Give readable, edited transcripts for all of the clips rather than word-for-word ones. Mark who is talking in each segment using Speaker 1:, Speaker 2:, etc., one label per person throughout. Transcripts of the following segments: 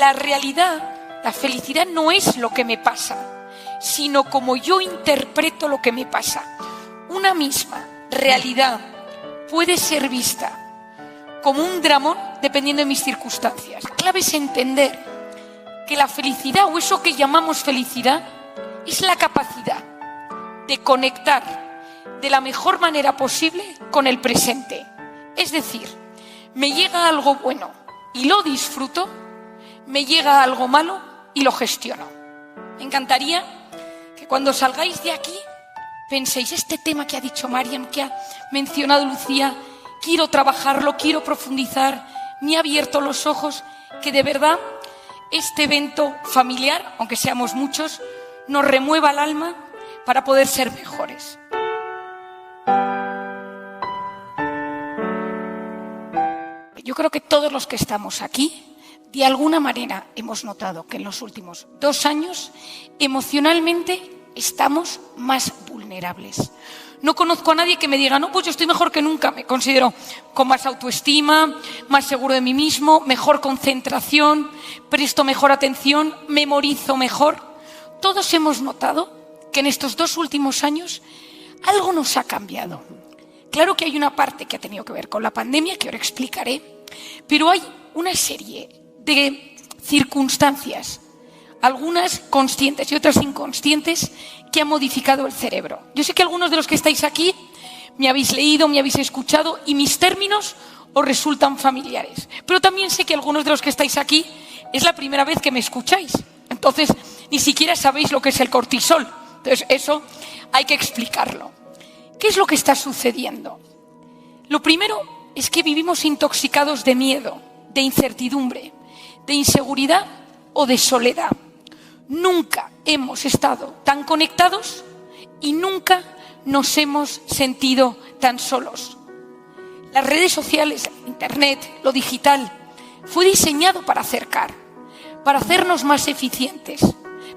Speaker 1: la realidad, la felicidad no es lo que me pasa, sino como yo interpreto lo que me pasa. Una misma realidad puede ser vista como un dramón dependiendo de mis circunstancias. La clave es entender que la felicidad, o eso que llamamos felicidad, es la capacidad de conectar de la mejor manera posible con el presente. Es decir, me llega algo bueno y lo disfruto, me llega algo malo y lo gestiono. Me encantaría que cuando salgáis de aquí penséis, este tema que ha dicho Mariam, que ha mencionado Lucía, quiero trabajarlo, quiero profundizar, me ha abierto los ojos, que de verdad este evento familiar, aunque seamos muchos, nos remueva el alma para poder ser mejores. Yo creo que todos los que estamos aquí, de alguna manera hemos notado que en los últimos 2 años, emocionalmente estamos más vulnerables. No conozco a nadie que me diga, no, pues yo estoy mejor que nunca. Me considero con más autoestima, más seguro de mí mismo, mejor concentración, presto mejor atención, memorizo mejor. Todos hemos notado que en estos 2 últimos años algo nos ha cambiado. Claro que hay una parte que ha tenido que ver con la pandemia, que ahora explicaré, pero hay una serie de circunstancias, algunas conscientes y otras inconscientes, que han modificado el cerebro. Yo sé que algunos de los que estáis aquí me habéis leído, me habéis escuchado y mis términos os resultan familiares. Pero también sé que algunos de los que estáis aquí es la primera vez que me escucháis. Entonces, ni siquiera sabéis lo que es el cortisol. Entonces, eso hay que explicarlo. ¿Qué es lo que está sucediendo? Lo primero es que vivimos intoxicados de miedo, de incertidumbre, de inseguridad o de soledad. Nunca hemos estado tan conectados y nunca nos hemos sentido tan solos. Las redes sociales, Internet, lo digital, fue diseñado para acercar, para hacernos más eficientes.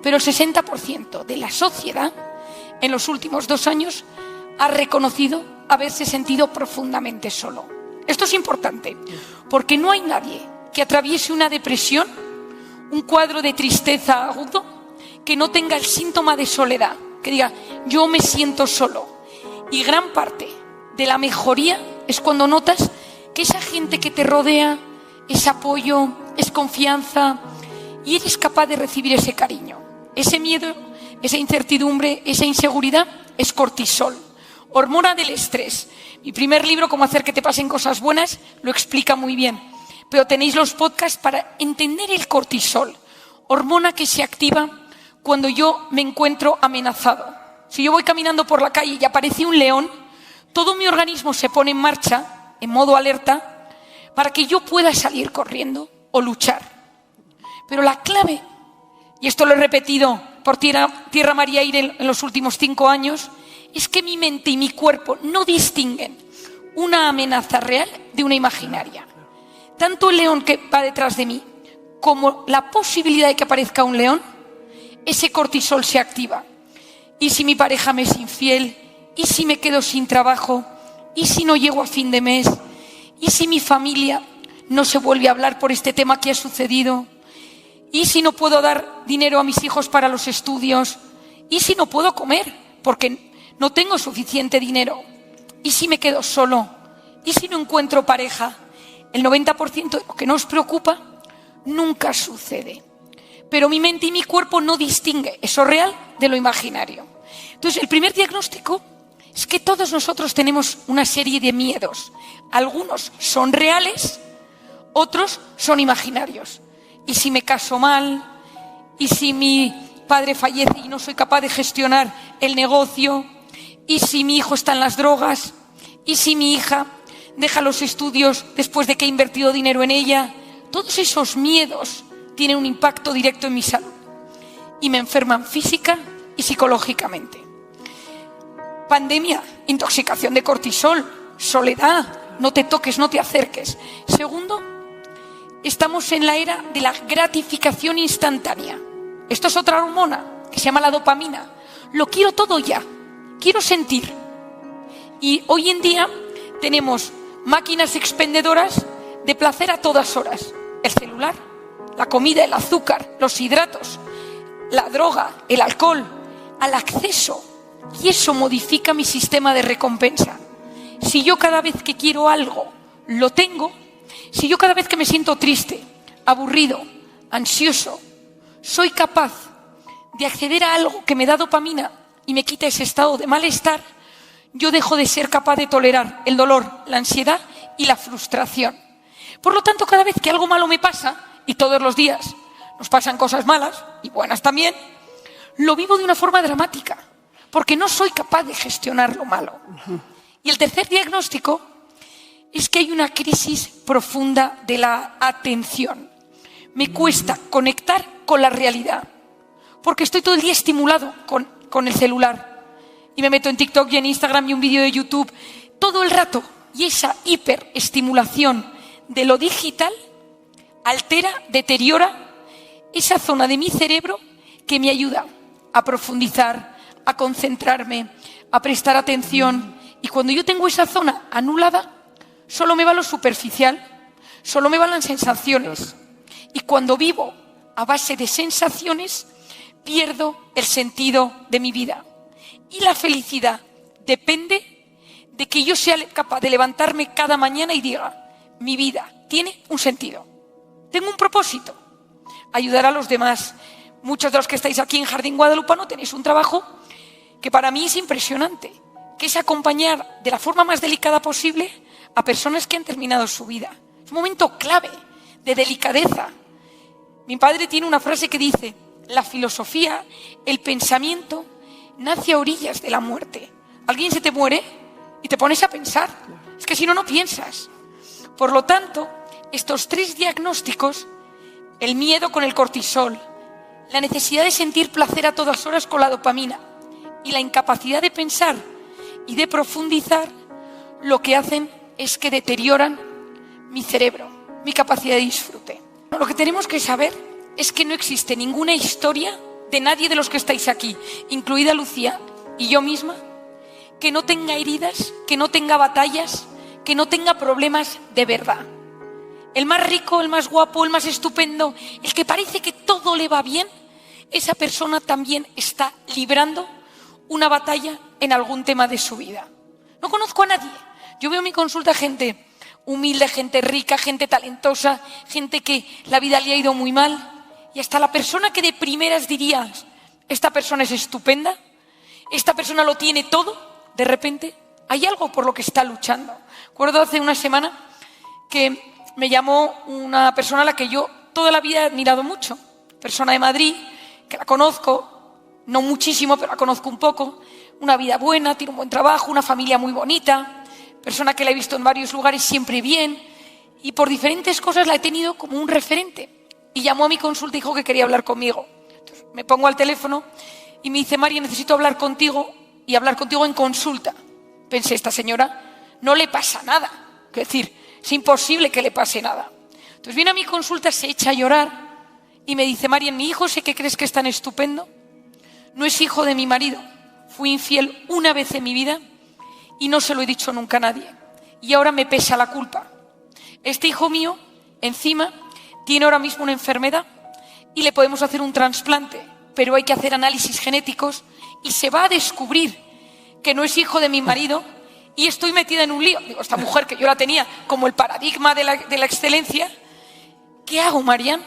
Speaker 1: Pero el 60% de la sociedad en los últimos 2 años ha reconocido haberse sentido profundamente solo. Esto es importante, porque no hay nadie que atraviese una depresión, un cuadro de tristeza agudo, que no tenga el síntoma de soledad, que diga, yo me siento solo. Y gran parte de la mejoría es cuando notas que esa gente que te rodea es apoyo, es confianza, y eres capaz de recibir ese cariño. Ese miedo, esa incertidumbre, esa inseguridad es cortisol, hormona del estrés. Mi primer libro, Cómo hacer que te pasen cosas buenas, lo explica muy bien. Pero tenéis los podcasts para entender el cortisol, hormona que se activa cuando yo me encuentro amenazado. Si yo voy caminando por la calle y aparece un león, todo mi organismo se pone en marcha, en modo alerta, para que yo pueda salir corriendo o luchar. Pero la clave, y esto lo he repetido por tierra, mar y aire en los últimos 5 años, es que mi mente y mi cuerpo no distinguen una amenaza real de una imaginaria. Tanto el león que va detrás de mí como la posibilidad de que aparezca un león, ese cortisol se activa. ¿Y si mi pareja me es infiel? ¿Y si me quedo sin trabajo? ¿Y si no llego a fin de mes? ¿Y si mi familia no se vuelve a hablar por este tema que ha sucedido? ¿Y si no puedo dar dinero a mis hijos para los estudios? ¿Y si no puedo comer porque no tengo suficiente dinero? ¿Y si me quedo solo? ¿Y si no encuentro pareja? El 90% de lo que nos preocupa nunca sucede. Pero mi mente y mi cuerpo no distinguen eso real de lo imaginario. Entonces, el primer diagnóstico es que todos nosotros tenemos una serie de miedos. Algunos son reales, otros son imaginarios. ¿Y si me caso mal? ¿Y si mi padre fallece y no soy capaz de gestionar el negocio? ¿Y si mi hijo está en las drogas? ¿Y si mi hija deja los estudios después de que he invertido dinero en ella? Todos esos miedos tienen un impacto directo en mi salud y me enferman física y psicológicamente. Pandemia, intoxicación de cortisol, soledad, no te toques, no te acerques. Segundo, estamos en la era de la gratificación instantánea. Esto es otra hormona que se llama la dopamina. Lo quiero todo ya, quiero sentir. Y hoy en día tenemos máquinas expendedoras de placer a todas horas. El celular, la comida, el azúcar, los hidratos, la droga, el alcohol, al acceso. Y eso modifica mi sistema de recompensa. Si yo cada vez que quiero algo lo tengo, si yo cada vez que me siento triste, aburrido, ansioso, soy capaz de acceder a algo que me da dopamina y me quita ese estado de malestar, yo dejo de ser capaz de tolerar el dolor, la ansiedad y la frustración. Por lo tanto, cada vez que algo malo me pasa, y todos los días nos pasan cosas malas y buenas también, lo vivo de una forma dramática, porque no soy capaz de gestionar lo malo. Y el tercer diagnóstico es que hay una crisis profunda de la atención. Me cuesta conectar con la realidad, porque estoy todo el día estimulado con el celular. Y me meto en TikTok y en Instagram y un vídeo de YouTube todo el rato. Y esa hiperestimulación de lo digital altera, deteriora esa zona de mi cerebro que me ayuda a profundizar, a concentrarme, a prestar atención. Y cuando yo tengo esa zona anulada, solo me va lo superficial, solo me van las sensaciones. Y cuando vivo a base de sensaciones, pierdo el sentido de mi vida. Y la felicidad depende de que yo sea capaz de levantarme cada mañana y diga, mi vida tiene un sentido, tengo un propósito, ayudar a los demás. Muchos de los que estáis aquí en Jardín Guadalupano tenéis un trabajo que para mí es impresionante, que es acompañar de la forma más delicada posible a personas que han terminado su vida. Es un momento clave de delicadeza. Mi padre tiene una frase que dice, la filosofía, el pensamiento, nace a orillas de la muerte. Alguien se te muere y te pones a pensar. Es que si no, no piensas. Por lo tanto, estos tres diagnósticos, el miedo con el cortisol, la necesidad de sentir placer a todas horas con la dopamina y la incapacidad de pensar y de profundizar, lo que hacen es que deterioran mi cerebro, mi capacidad de disfrute. Lo que tenemos que saber es que no existe ninguna historia de nadie de los que estáis aquí, incluida Lucía y yo misma, que no tenga heridas, que no tenga batallas, que no tenga problemas de verdad. El más rico, el más guapo, el más estupendo, el que parece que todo le va bien, esa persona también está librando una batalla en algún tema de su vida. No conozco a nadie. Yo veo en mi consulta gente humilde, gente rica, gente talentosa, gente que la vida le ha ido muy mal. Y hasta la persona que de primeras dirías, esta persona es estupenda, esta persona lo tiene todo, de repente hay algo por lo que está luchando. Recuerdo hace una semana que me llamó una persona a la que yo toda la vida he admirado mucho, persona de Madrid, que la conozco, no muchísimo, pero la conozco un poco, una vida buena, tiene un buen trabajo, una familia muy bonita, persona que la he visto en varios lugares siempre bien, y por diferentes cosas la he tenido como un referente. Y llamó a mi consulta y dijo que quería hablar conmigo. Entonces, me pongo al teléfono y me dice, María, necesito hablar contigo y hablar contigo en consulta. Pensé, esta señora no le pasa nada. Es decir, es imposible que le pase nada. Entonces viene a mi consulta, se echa a llorar y me dice, María, mi hijo, sé que crees que es tan estupendo, no es hijo de mi marido. Fui infiel una vez en mi vida y no se lo he dicho nunca a nadie. Y ahora me pesa la culpa. Este hijo mío, encima, tiene ahora mismo una enfermedad y le podemos hacer un trasplante, pero hay que hacer análisis genéticos y se va a descubrir que no es hijo de mi marido y estoy metida en un lío. Digo, esta mujer que yo la tenía como el paradigma de la excelencia, ¿qué hago, Marian?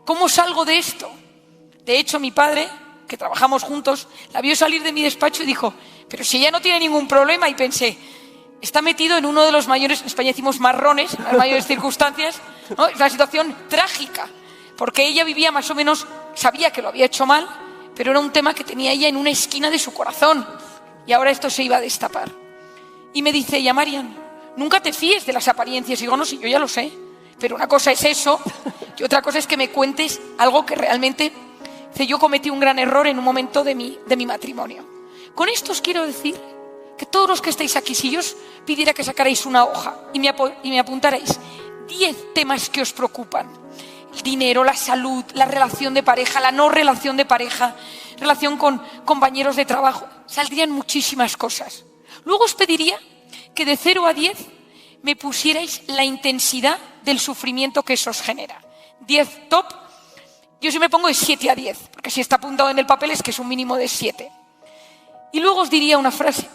Speaker 1: ¿Cómo salgo de esto? De hecho, mi padre, que trabajamos juntos, la vio salir de mi despacho y dijo, pero si ella no tiene ningún problema, y pensé, está metido en uno de los mayores, en España decimos marrones, en las mayores circunstancias, ¿no? Es una situación trágica, porque ella vivía más o menos, sabía que lo había hecho mal, pero era un tema que tenía ella en una esquina de su corazón, y ahora esto se iba a destapar. Y me dice ella, Marian, nunca te fíes de las apariencias. Y digo, no, sí, yo ya lo sé, pero una cosa es eso, y otra cosa es que me cuentes algo que realmente, yo cometí un gran error en un momento de mi matrimonio. Con esto os quiero decir que todos los que estáis aquí, si yo os pidiera que sacarais una hoja y me apuntarais 10 temas que os preocupan, el dinero, la salud, la relación de pareja, la no relación de pareja, relación con compañeros de trabajo, saldrían muchísimas cosas. Luego os pediría que de 0 a 10 me pusierais la intensidad del sufrimiento que eso os genera. 10 top, yo siempre pongo de 7 a 10, porque si está apuntado en el papel es que es un mínimo de 7. Y luego os diría una frase.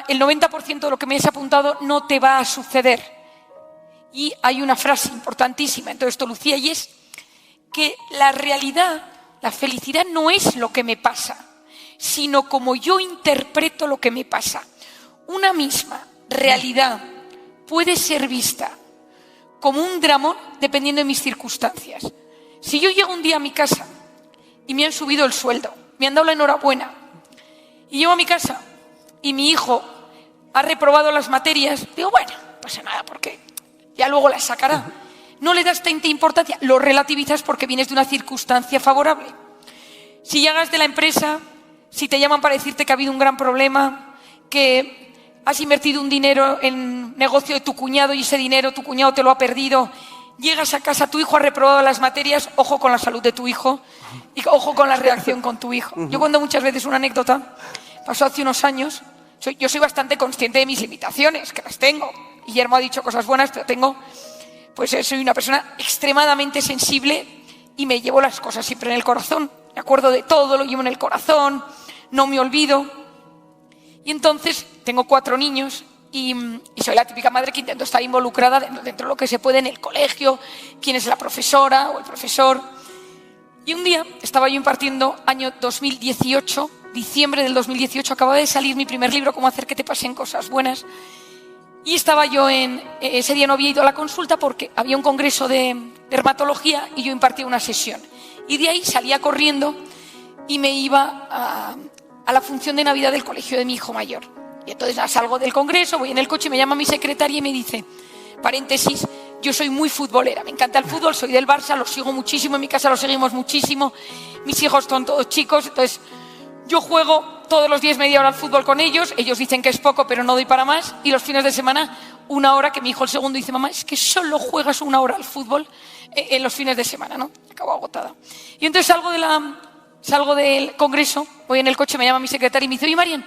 Speaker 1: El 90% de lo que me has apuntado no te va a suceder. Y hay una frase importantísima en todo esto, Lucía, y es que la realidad, la felicidad no es lo que me pasa, sino como yo interpreto lo que me pasa. Una misma realidad puede ser vista como un dramón dependiendo de mis circunstancias. Si yo llego un día a mi casa y me han subido el sueldo, me han dado la enhorabuena, y llego a mi casa y mi hijo ha reprobado las materias, digo, bueno, no pasa nada porque ya luego las sacará. No le das tanta importancia, lo relativizas porque vienes de una circunstancia favorable. Si llegas de la empresa, si te llaman para decirte que ha habido un gran problema, que has invertido un dinero en negocio de tu cuñado y ese dinero tu cuñado te lo ha perdido, llegas a casa, tu hijo ha reprobado las materias, ojo con la salud de tu hijo y ojo con la reacción con tu hijo. Yo cuento muchas veces una anécdota, pasó hace unos años, yo soy bastante consciente de mis limitaciones, que las tengo. Guillermo ha dicho cosas buenas, pero soy una persona extremadamente sensible y me llevo las cosas siempre en el corazón. Me acuerdo de todo, lo llevo en el corazón, no me olvido. Y entonces tengo 4 niños y soy la típica madre que intento estar involucrada dentro de lo que se puede en el colegio, quién es la profesora o el profesor. Y un día estaba yo impartiendo, año 2018, diciembre del 2018, acababa de salir mi primer libro, Cómo hacer que te pasen cosas buenas. Y estaba yo ese día no había ido a la consulta porque había un congreso de dermatología y yo impartía una sesión. Y de ahí salía corriendo y me iba a la función de Navidad del colegio de mi hijo mayor. Y entonces salgo del congreso, voy en el coche, me llama mi secretaria y me dice, paréntesis, yo soy muy futbolera, me encanta el fútbol, soy del Barça, lo sigo muchísimo, en mi casa lo seguimos muchísimo, mis hijos son todos chicos, entonces yo juego todos los días media hora al fútbol con ellos, ellos dicen que es poco pero no doy para más, y los fines de semana 1 hora, que mi hijo el segundo dice, mamá, es que solo juegas 1 hora al fútbol en los fines de semana, ¿no? Acabo agotada. Y entonces salgo del congreso, voy en el coche, me llama mi secretaria y me dice, oye, Marian,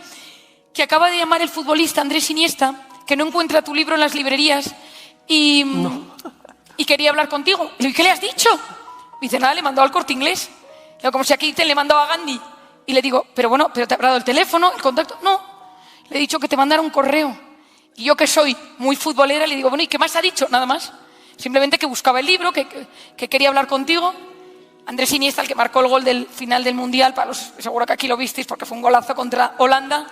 Speaker 1: que acaba de llamar el futbolista Andrés Iniesta, que no encuentra tu libro en las librerías y quería hablar contigo. Y le digo, ¿qué le has dicho? Me dice, nada, le mandó al Corte Inglés. Le digo, como si aquí le mandó a Gandhi. Y le digo, pero te habrá dado el teléfono, el contacto. No, le he dicho que te mandara un correo. Y yo, que soy muy futbolera, le digo, bueno, ¿y qué más ha dicho? Nada más. Simplemente que buscaba el libro, que quería hablar contigo. Andrés Iniesta, el que marcó el gol del final del Mundial, seguro que aquí lo visteis porque fue un golazo contra Holanda.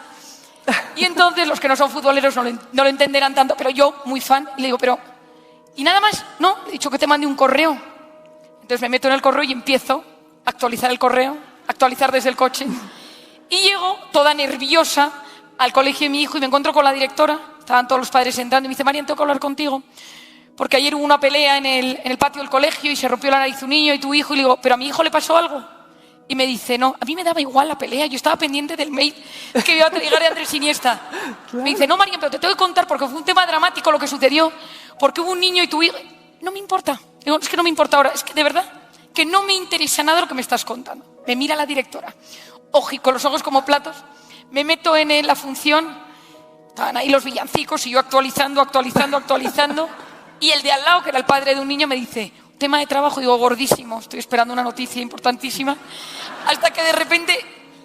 Speaker 1: Y entonces los que no son futboleros no lo entenderán tanto, pero yo, muy fan, y le digo, pero ¿y nada más? No, he dicho que te mande un correo. Entonces me meto en el correo y empiezo a actualizar el correo, actualizar desde el coche. Y llego toda nerviosa al colegio de mi hijo y me encuentro con la directora. Estaban todos los padres entrando y me dice, Marian, tengo que hablar contigo, porque ayer hubo una pelea en el patio del colegio y se rompió la nariz un niño y tu hijo. Y le digo, ¿pero a mi hijo le pasó algo? Y me dice, no, a mí me daba igual la pelea, yo estaba pendiente del mail que iba a llegar de Andrés Iniesta. Claro. Me dice, no, Marian, pero te tengo que contar porque fue un tema dramático lo que sucedió, porque hubo un niño y tu hijo. No me importa. Digo, es que no me importa ahora, es que de verdad que no me interesa nada lo que me estás contando. Me mira la directora, con los ojos como platos, me meto en la función, estaban ahí los villancicos y yo actualizando, y el de al lado, que era el padre de un niño, me dice, tema de trabajo, digo, gordísimo, estoy esperando una noticia importantísima, hasta que de repente,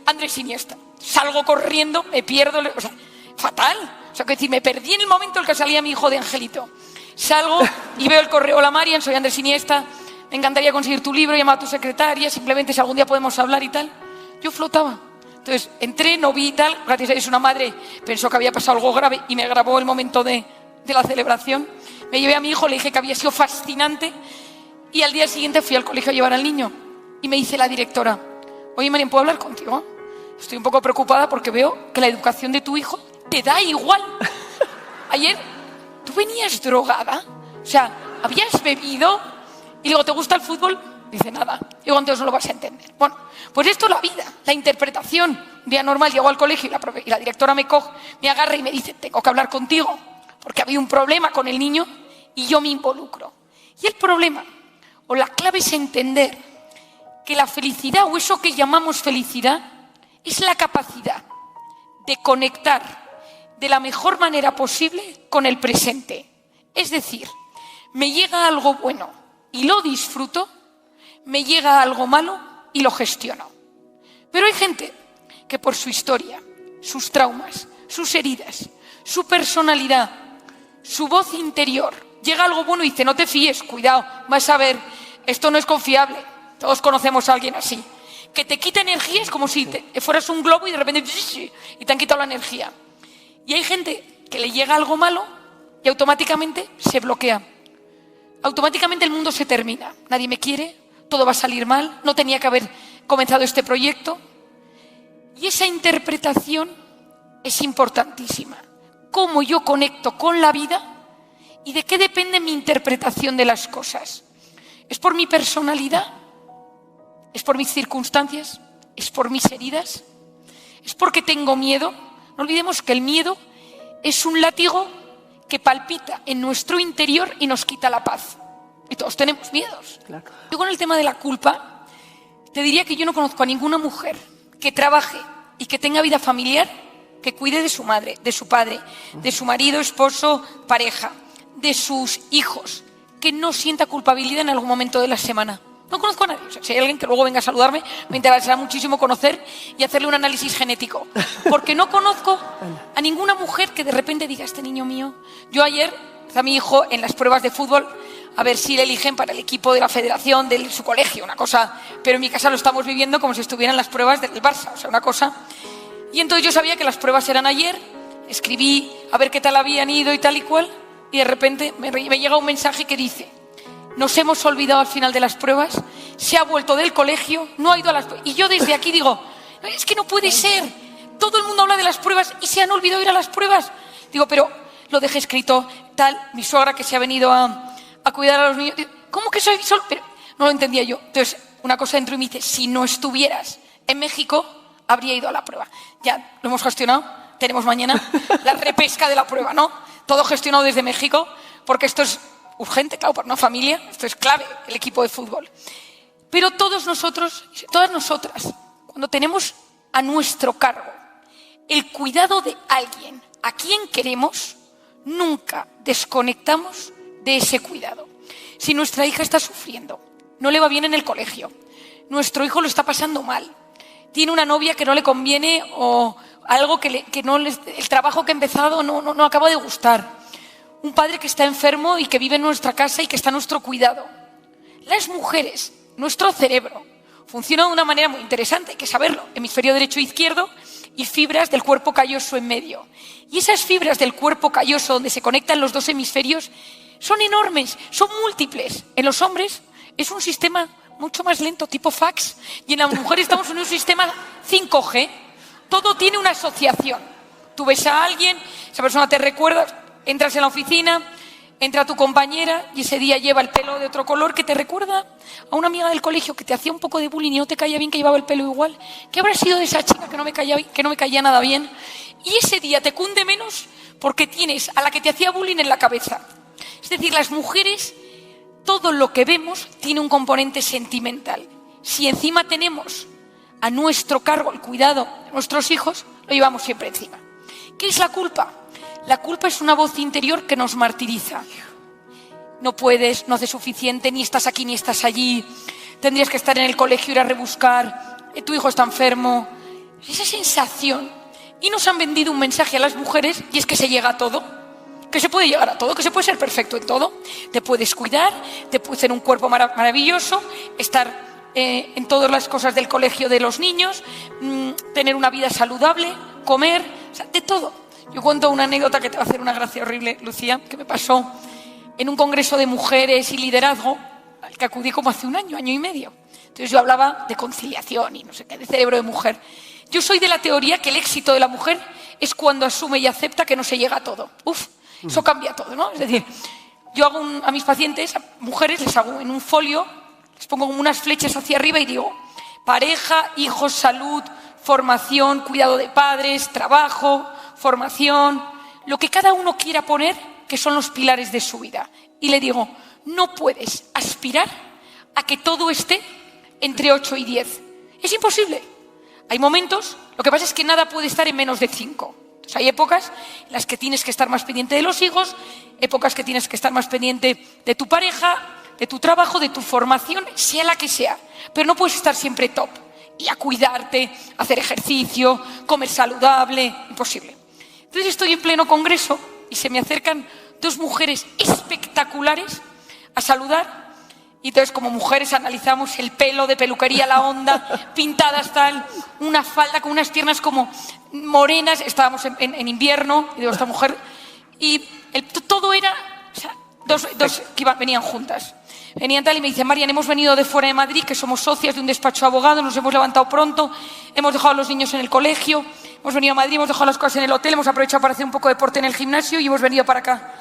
Speaker 1: Andrés Iniesta, salgo corriendo, me pierdo, o sea, fatal, o sea, que decir, me perdí en el momento en el que salía mi hijo de Angelito, salgo y veo el correo, hola Marian, soy Andrés Iniesta, me encantaría conseguir tu libro, llama a tu secretaria, simplemente si algún día podemos hablar y tal. Yo flotaba, entonces entré, no vi y tal, gracias a Dios una madre pensó que había pasado algo grave y me grabó el momento de la celebración, me llevé a mi hijo, le dije que había sido fascinante. Y al día siguiente fui al colegio a llevar al niño y me dice la directora, oye, Marian, ¿puedo hablar contigo? Estoy un poco preocupada porque veo que la educación de tu hijo te da igual. Ayer, ¿tú venías drogada? O sea, ¿habías bebido? Y digo, ¿te gusta el fútbol? Dice, nada. Digo, entonces no lo vas a entender. Bueno, pues esto es la vida, la interpretación. Un día normal llego al colegio y la directora me coge, me agarra y me dice, tengo que hablar contigo porque había un problema con el niño y yo me involucro. Y el problema, o la clave, es entender que la felicidad, o eso que llamamos felicidad, es la capacidad de conectar de la mejor manera posible con el presente. Es decir, me llega algo bueno, y lo disfruto, me llega algo malo y lo gestiono. Pero hay gente que por su historia, sus traumas, sus heridas, su personalidad, su voz interior, llega algo bueno y dice, no te fíes, cuidado, vas a ver, esto no es confiable. Todos conocemos a alguien así. Que te quita energía, es como si fueras un globo y de repente y te han quitado la energía. Y hay gente que le llega algo malo y automáticamente se bloquea. Automáticamente el mundo se termina. Nadie me quiere, todo va a salir mal, no tenía que haber comenzado este proyecto. Y esa interpretación es importantísima. Cómo yo conecto con la vida y de qué depende mi interpretación de las cosas. ¿Es por mi personalidad? ¿Es por mis circunstancias? ¿Es por mis heridas? ¿Es porque tengo miedo? No olvidemos que el miedo es un látigo que palpita en nuestro interior y nos quita la paz. Y todos tenemos miedos. Claro. Yo con el tema de la culpa, te diría que yo no conozco a ninguna mujer que trabaje y que tenga vida familiar, que cuide de su madre, de su padre, de su marido, esposo, pareja, de sus hijos, que no sienta culpabilidad en algún momento de la semana. No conozco a nadie. O sea, si hay alguien que luego venga a saludarme, me interesará muchísimo conocer y hacerle un análisis genético. Porque no conozco a ninguna mujer que de repente diga, este niño mío. Yo ayer, a mi hijo en las pruebas de fútbol, a ver si le eligen para el equipo de la federación de su colegio, una cosa. Pero en mi casa lo estamos viviendo como si estuvieran las pruebas del Barça, o sea, una cosa. Y entonces yo sabía que las pruebas eran ayer, escribí a ver qué tal habían ido y tal y cual, y de repente me llega un mensaje que dice, nos hemos olvidado al final de las pruebas, se ha vuelto del colegio, no ha ido a las pruebas. Y yo desde aquí digo, es que no puede ser, todo el mundo habla de las pruebas y se han olvidado ir a las pruebas. Digo, pero lo dejé escrito, tal, mi suegra que se ha venido a cuidar a los niños. Digo, ¿cómo que soy solo? Pero no lo entendía yo. Entonces, una cosa dentro y me dice, si no estuvieras en México, habría ido a la prueba. Ya lo hemos gestionado, tenemos mañana la repesca de la prueba, ¿no? Todo gestionado desde México, porque esto es urgente, claro, para una familia, esto es clave, el equipo de fútbol. Pero todos nosotros, todas nosotras, cuando tenemos a nuestro cargo el cuidado de alguien a quien queremos, nunca desconectamos de ese cuidado. Si nuestra hija está sufriendo, no le va bien en el colegio, nuestro hijo lo está pasando mal, tiene una novia que no le conviene o algo que no el trabajo que ha empezado no acaba de gustar, un padre que está enfermo y que vive en nuestra casa y que está a nuestro cuidado. Las mujeres, nuestro cerebro, funciona de una manera muy interesante, hay que saberlo, hemisferio derecho e izquierdo y fibras del cuerpo calloso en medio. Y esas fibras del cuerpo calloso donde se conectan los dos hemisferios son enormes, son múltiples. En los hombres es un sistema mucho más lento, tipo fax, y en las mujeres estamos en un sistema 5G. Todo tiene una asociación. Tú ves a alguien, esa persona te recuerda, entras en la oficina, entra tu compañera y ese día lleva el pelo de otro color que te recuerda a una amiga del colegio que te hacía un poco de bullying y no te caía bien, que llevaba el pelo igual. ¿Qué habrá sido de esa chica que no me caía nada bien? Y ese día te cunde menos porque tienes a la que te hacía bullying en la cabeza. Es decir, las mujeres, todo lo que vemos tiene un componente sentimental. Si encima tenemos a nuestro cargo el cuidado de nuestros hijos, lo llevamos siempre encima. ¿Qué es la culpa? La culpa es una voz interior que nos martiriza. No puedes, no haces suficiente, ni estás aquí ni estás allí, tendrías que estar en el colegio, ir a rebuscar, tu hijo está enfermo. Esa sensación. Y nos han vendido un mensaje a las mujeres y es que se llega a todo, que se puede llegar a todo, que se puede ser perfecto en todo. Te puedes cuidar, te puedes tener un cuerpo maravilloso, estar en todas las cosas del colegio de los niños, tener una vida saludable, comer, o sea, de todo. Yo cuento una anécdota que te va a hacer una gracia horrible, Lucía, que me pasó en un congreso de mujeres y liderazgo, al que acudí como hace un año y medio. Entonces yo hablaba de conciliación y no sé qué, de cerebro de mujer. Yo soy de la teoría que el éxito de la mujer es cuando asume y acepta que no se llega a todo. Eso cambia todo, ¿no? Es decir, yo hago a mis pacientes, a mujeres, les hago en un folio, les pongo como unas flechas hacia arriba y digo, pareja, hijos, salud, formación, cuidado de padres, trabajo, formación, lo que cada uno quiera poner, que son los pilares de su vida. Y le digo, no puedes aspirar a que todo esté entre 8 y 10. Es imposible. Hay momentos, lo que pasa es que nada puede estar en menos de 5. Entonces, hay épocas en las que tienes que estar más pendiente de los hijos, épocas que tienes que estar más pendiente de tu pareja, de tu trabajo, de tu formación, sea la que sea. Pero no puedes estar siempre top. Y a cuidarte, hacer ejercicio, comer saludable, imposible. Entonces estoy en pleno congreso y se me acercan dos mujeres espectaculares a saludar. Y entonces, como mujeres, analizamos el pelo de peluquería, la onda, pintadas tal, una falda con unas piernas como morenas. Estábamos en invierno, y digo, esta mujer... Y todo era... O sea, dos que venían juntas. Venían tal y me dicen, Marian, hemos venido de fuera de Madrid, que somos socias de un despacho de abogados, nos hemos levantado pronto, hemos dejado a los niños en el colegio, hemos venido a Madrid, hemos dejado las cosas en el hotel, hemos aprovechado para hacer un poco de deporte en el gimnasio y hemos venido para acá.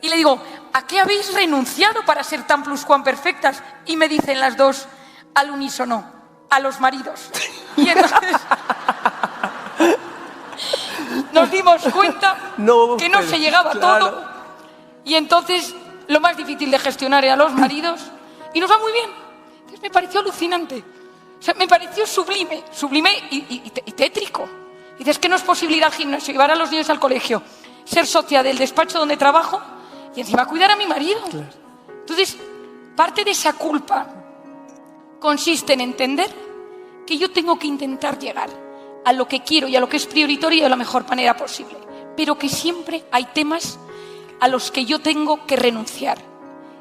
Speaker 1: Y le digo, ¿a qué habéis renunciado para ser tan pluscuamperfectas? Y me dicen las dos al unísono, a los maridos. Y entonces nos dimos cuenta que no se llegaba a todo. Y entonces lo más difícil de gestionar era los maridos. Y nos va muy bien. Entonces me pareció alucinante. O sea, me pareció sublime y tétrico. Y dices que no es posible ir al gimnasio, llevar a los niños al colegio, ser socia del despacho donde trabajo y encima cuidar a mi marido. Claro. Entonces, parte de esa culpa consiste en entender que yo tengo que intentar llegar a lo que quiero y a lo que es prioritario de la mejor manera posible, pero que siempre hay temas a los que yo tengo que renunciar.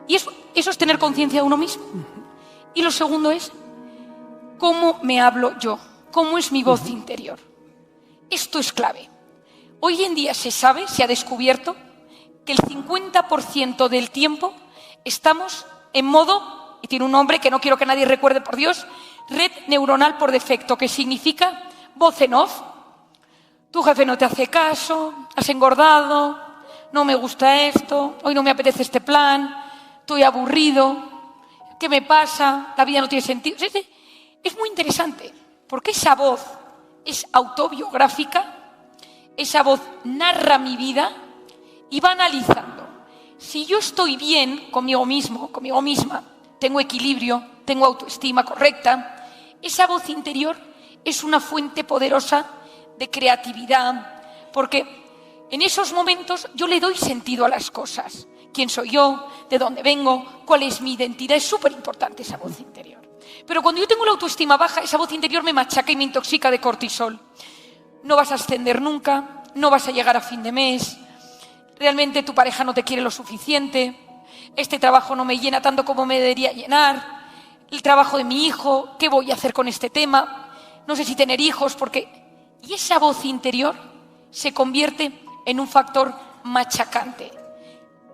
Speaker 1: Y eso es tener conciencia de uno mismo. Y lo segundo es cómo me hablo yo, cómo es mi voz interior. Esto es clave. Hoy en día se sabe, se ha descubierto, que el 50% del tiempo estamos en modo, y tiene un nombre que no quiero que nadie recuerde, por Dios, red neuronal por defecto, que significa voz en off. Tu jefe no te hace caso, has engordado, no me gusta esto, hoy no me apetece este plan, estoy aburrido, ¿qué me pasa? La vida no tiene sentido. Es muy interesante, porque esa voz es autobiográfica, esa voz narra mi vida y va analizando. Si yo estoy bien conmigo mismo, conmigo misma, tengo equilibrio, tengo autoestima correcta, esa voz interior es una fuente poderosa de creatividad, porque en esos momentos yo le doy sentido a las cosas. ¿Quién soy yo? ¿De dónde vengo? ¿Cuál es mi identidad? Es súper importante esa voz interior. Pero cuando yo tengo la autoestima baja, esa voz interior me machaca y me intoxica de cortisol. No vas a ascender nunca, no vas a llegar a fin de mes, realmente tu pareja no te quiere lo suficiente, este trabajo no me llena tanto como me debería llenar, el trabajo de mi hijo, ¿qué voy a hacer con este tema? No sé si tener hijos, porque... Y esa voz interior se convierte en un factor machacante.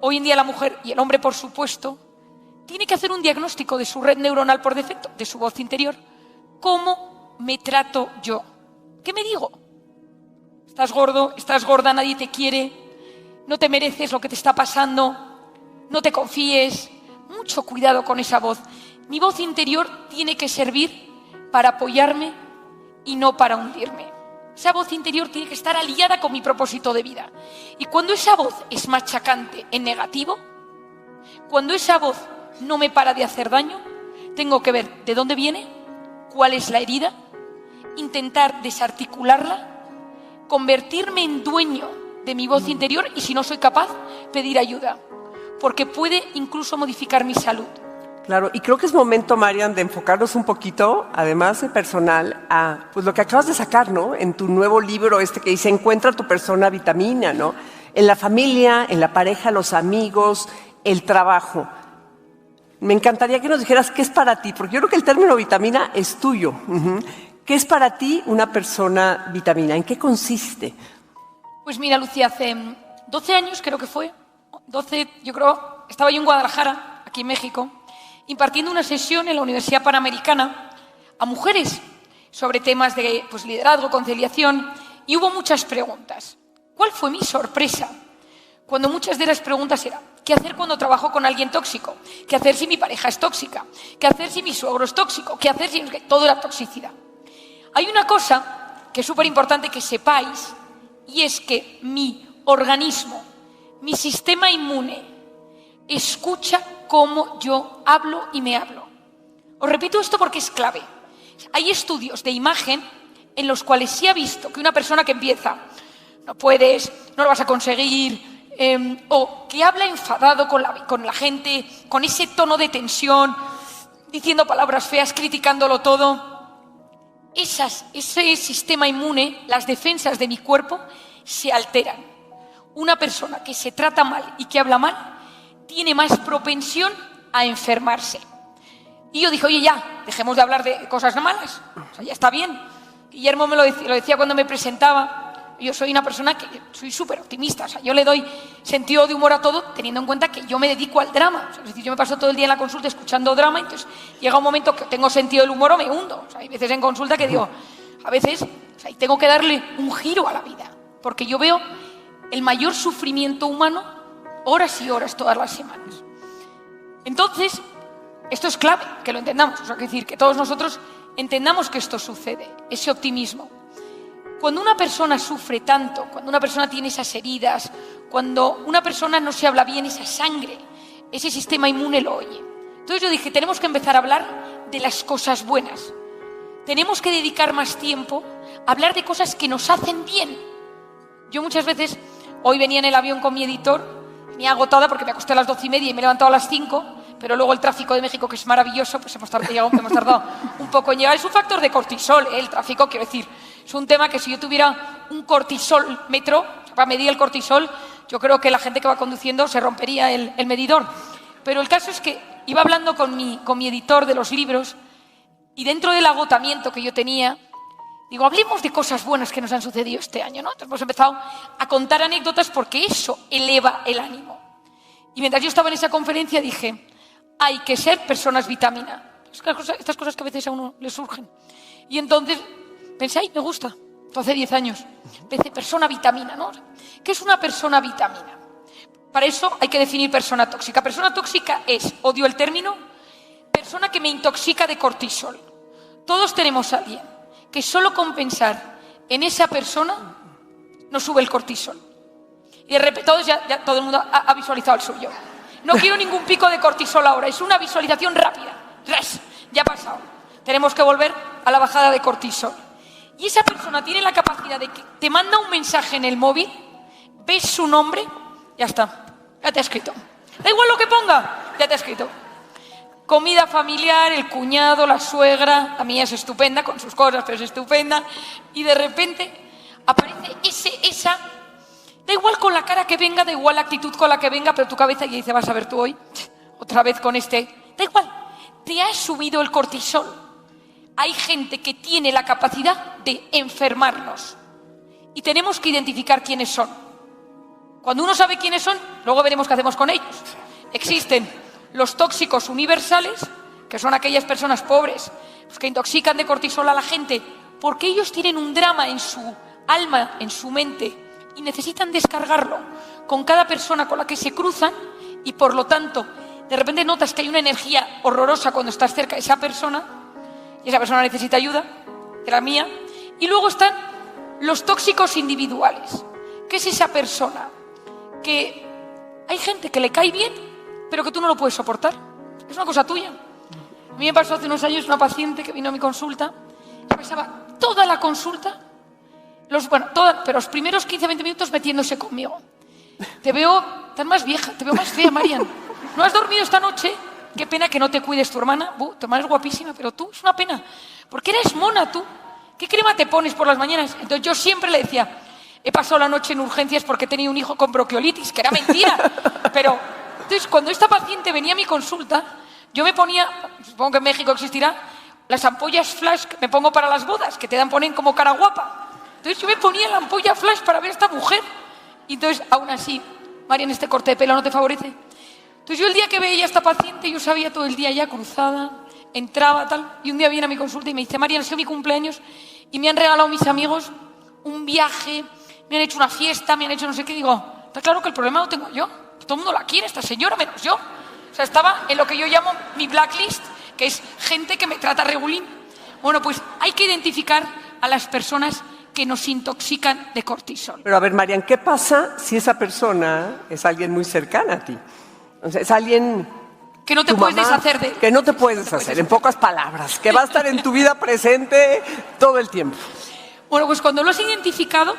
Speaker 1: Hoy en día la mujer y el hombre, por supuesto, tiene que hacer un diagnóstico de su red neuronal por defecto, de su voz interior. ¿Cómo me trato yo? ¿Qué me digo? Estás gordo, estás gorda, nadie te quiere, no te mereces lo que te está pasando, no te confíes. Mucho cuidado con esa voz. Mi voz interior tiene que servir para apoyarme y no para hundirme. Esa voz interior tiene que estar aliada con mi propósito de vida. Y cuando esa voz es machacante en negativo, cuando esa voz no me para de hacer daño, tengo que ver de dónde viene, cuál es la herida, intentar desarticularla, convertirme en dueño de mi voz interior y, si no soy capaz, pedir ayuda, porque puede incluso modificar mi salud.
Speaker 2: Claro, y creo que es momento, Marian, de enfocarnos un poquito, además de personal, a pues lo que acabas de sacar, ¿no? En tu nuevo libro que dice Encuentra tu persona vitamina, ¿no? En la familia, en la pareja, los amigos, el trabajo. Me encantaría que nos dijeras qué es para ti, porque yo creo que el término vitamina es tuyo. ¿Qué es para ti una persona vitamina? ¿En qué consiste?
Speaker 1: Pues mira, Lucía, hace 12 años creo que fue, 12, yo creo, estaba yo en Guadalajara, aquí en México, impartiendo una sesión en la Universidad Panamericana a mujeres sobre temas de liderazgo, conciliación, y hubo muchas preguntas. ¿Cuál fue mi sorpresa? Cuando muchas de las preguntas eran ¿qué hacer cuando trabajo con alguien tóxico? ¿Qué hacer si mi pareja es tóxica? ¿Qué hacer si mi suegro es tóxico? ¿Qué hacer si todo era toxicidad? Hay una cosa que es súper importante que sepáis, y es que mi organismo, mi sistema inmune, escucha cómo yo hablo y me hablo. Os repito esto porque es clave. Hay estudios de imagen en los cuales se ha visto que una persona que empieza, no puedes, no lo vas a conseguir, o que habla enfadado con la gente, con ese tono de tensión, diciendo palabras feas, criticándolo todo. Ese sistema inmune, las defensas de mi cuerpo, se alteran. Una persona que se trata mal y que habla mal tiene más propensión a enfermarse. Y yo dije, oye, ya, dejemos de hablar de cosas malas. O sea, ya está bien. Guillermo me lo decía cuando me presentaba. Yo soy una persona que soy súper optimista. O sea, yo le doy sentido de humor a todo teniendo en cuenta que yo me dedico al drama. O sea, es decir, yo me paso todo el día en la consulta escuchando drama, entonces llega un momento que tengo sentido del humor o me hundo. O sea, hay veces en consulta que digo, a veces tengo que darle un giro a la vida. Porque yo veo el mayor sufrimiento humano horas y horas todas las semanas. Entonces, esto es clave, que lo entendamos. O sea, es decir, que todos nosotros entendamos que esto sucede, ese optimismo. Cuando una persona sufre tanto, cuando una persona tiene esas heridas, cuando una persona no se habla bien, esa sangre, ese sistema inmune lo oye. Entonces yo dije, tenemos que empezar a hablar de las cosas buenas. Tenemos que dedicar más tiempo a hablar de cosas que nos hacen bien. Yo muchas veces, hoy venía en el avión con mi editor, venía agotada porque me acosté a las 12:30 y me he levantado a las 5, pero luego el tráfico de México, que es maravilloso, pues hemos tardado un poco en llegar. Es un factor de cortisol, el tráfico, quiero decir. Es un tema que si yo tuviera un cortisómetro para medir el cortisol, yo creo que la gente que va conduciendo se rompería el medidor. Pero el caso es que iba hablando con mi editor de los libros y dentro del agotamiento que yo tenía, digo, hablemos de cosas buenas que nos han sucedido este año, ¿no? Entonces hemos empezado a contar anécdotas porque eso eleva el ánimo. Y mientras yo estaba en esa conferencia dije, hay que ser personas vitamina. Estas cosas que a veces a uno le surgen. Y entonces pensé, ay, me gusta. Hace 10 años. Pensé, persona vitamina, ¿no? ¿Qué es una persona vitamina? Para eso hay que definir persona tóxica. Persona tóxica es, odio el término, persona que me intoxica de cortisol. Todos tenemos a alguien que solo con pensar en esa persona nos sube el cortisol. Y de repente todos ya todo el mundo ha visualizado el suyo. No quiero ningún pico de cortisol ahora, es una visualización rápida. ¡Ras! Ya ha pasado. Tenemos que volver a la bajada de cortisol. Y esa persona tiene la capacidad de que te manda un mensaje en el móvil, ves su nombre, ya está, ya te ha escrito. Da igual lo que ponga, ya te ha escrito. Comida familiar, el cuñado, la suegra, la mía es estupenda, con sus cosas, pero es estupenda. Y de repente aparece esa, da igual con la cara que venga, da igual la actitud con la que venga, pero tu cabeza ya dice, vas a ver tú hoy, otra vez con da igual, te ha subido el cortisol. Hay gente que tiene la capacidad de enfermarnos y tenemos que identificar quiénes son. Cuando uno sabe quiénes son, luego veremos qué hacemos con ellos. Existen los tóxicos universales, que son aquellas personas pobres que intoxican de cortisol a la gente porque ellos tienen un drama en su alma, en su mente y necesitan descargarlo con cada persona con la que se cruzan y por lo tanto de repente notas que hay una energía horrorosa cuando estás cerca de esa persona y esa persona necesita ayuda, de la mía. Y luego están los tóxicos individuales, que es esa persona que hay gente que le cae bien, pero que tú no lo puedes soportar. Es una cosa tuya. A mí me pasó hace unos años una paciente que vino a mi consulta, que pasaba toda la consulta, pero los primeros 15-20 minutos metiéndose conmigo. Te veo tan más vieja, te veo más fea, Marian. ¿No has dormido esta noche? Qué pena que no te cuides tu hermana. Tu hermana es guapísima, pero tú es una pena. Porque eres mona tú. ¿Qué crema te pones por las mañanas? Entonces yo siempre le decía, he pasado la noche en urgencias porque he tenido un hijo con bronquiolitis, que era mentira. Pero entonces cuando esta paciente venía a mi consulta, yo me ponía, supongo que en México existirá, las ampollas flash que me pongo para las bodas, que ponen como cara guapa. Entonces yo me ponía la ampolla flash para ver a esta mujer. Y entonces, aún así, Marian, este corte de pelo no te favorece. Entonces yo el día que veía a esta paciente, yo sabía todo el día ya cruzada, entraba tal, y un día viene a mi consulta y me dice, Marian, ha sido mi cumpleaños y me han regalado mis amigos un viaje, me han hecho una fiesta, me han hecho no sé qué. Digo, está claro que el problema lo tengo yo, todo el mundo la quiere, esta señora, menos yo. O sea, estaba en lo que yo llamo mi blacklist, que es gente que me trata regulín. Bueno, pues hay que identificar a las personas que nos intoxican de cortisol.
Speaker 2: Pero a ver, Marian, ¿qué pasa si esa persona es alguien muy cercana a ti? O sea, es alguien
Speaker 1: que no te puedes deshacer de él.
Speaker 2: Que no te puedes deshacer, en pocas palabras, que va a estar en tu vida presente todo el tiempo.
Speaker 1: Bueno, pues cuando lo has identificado,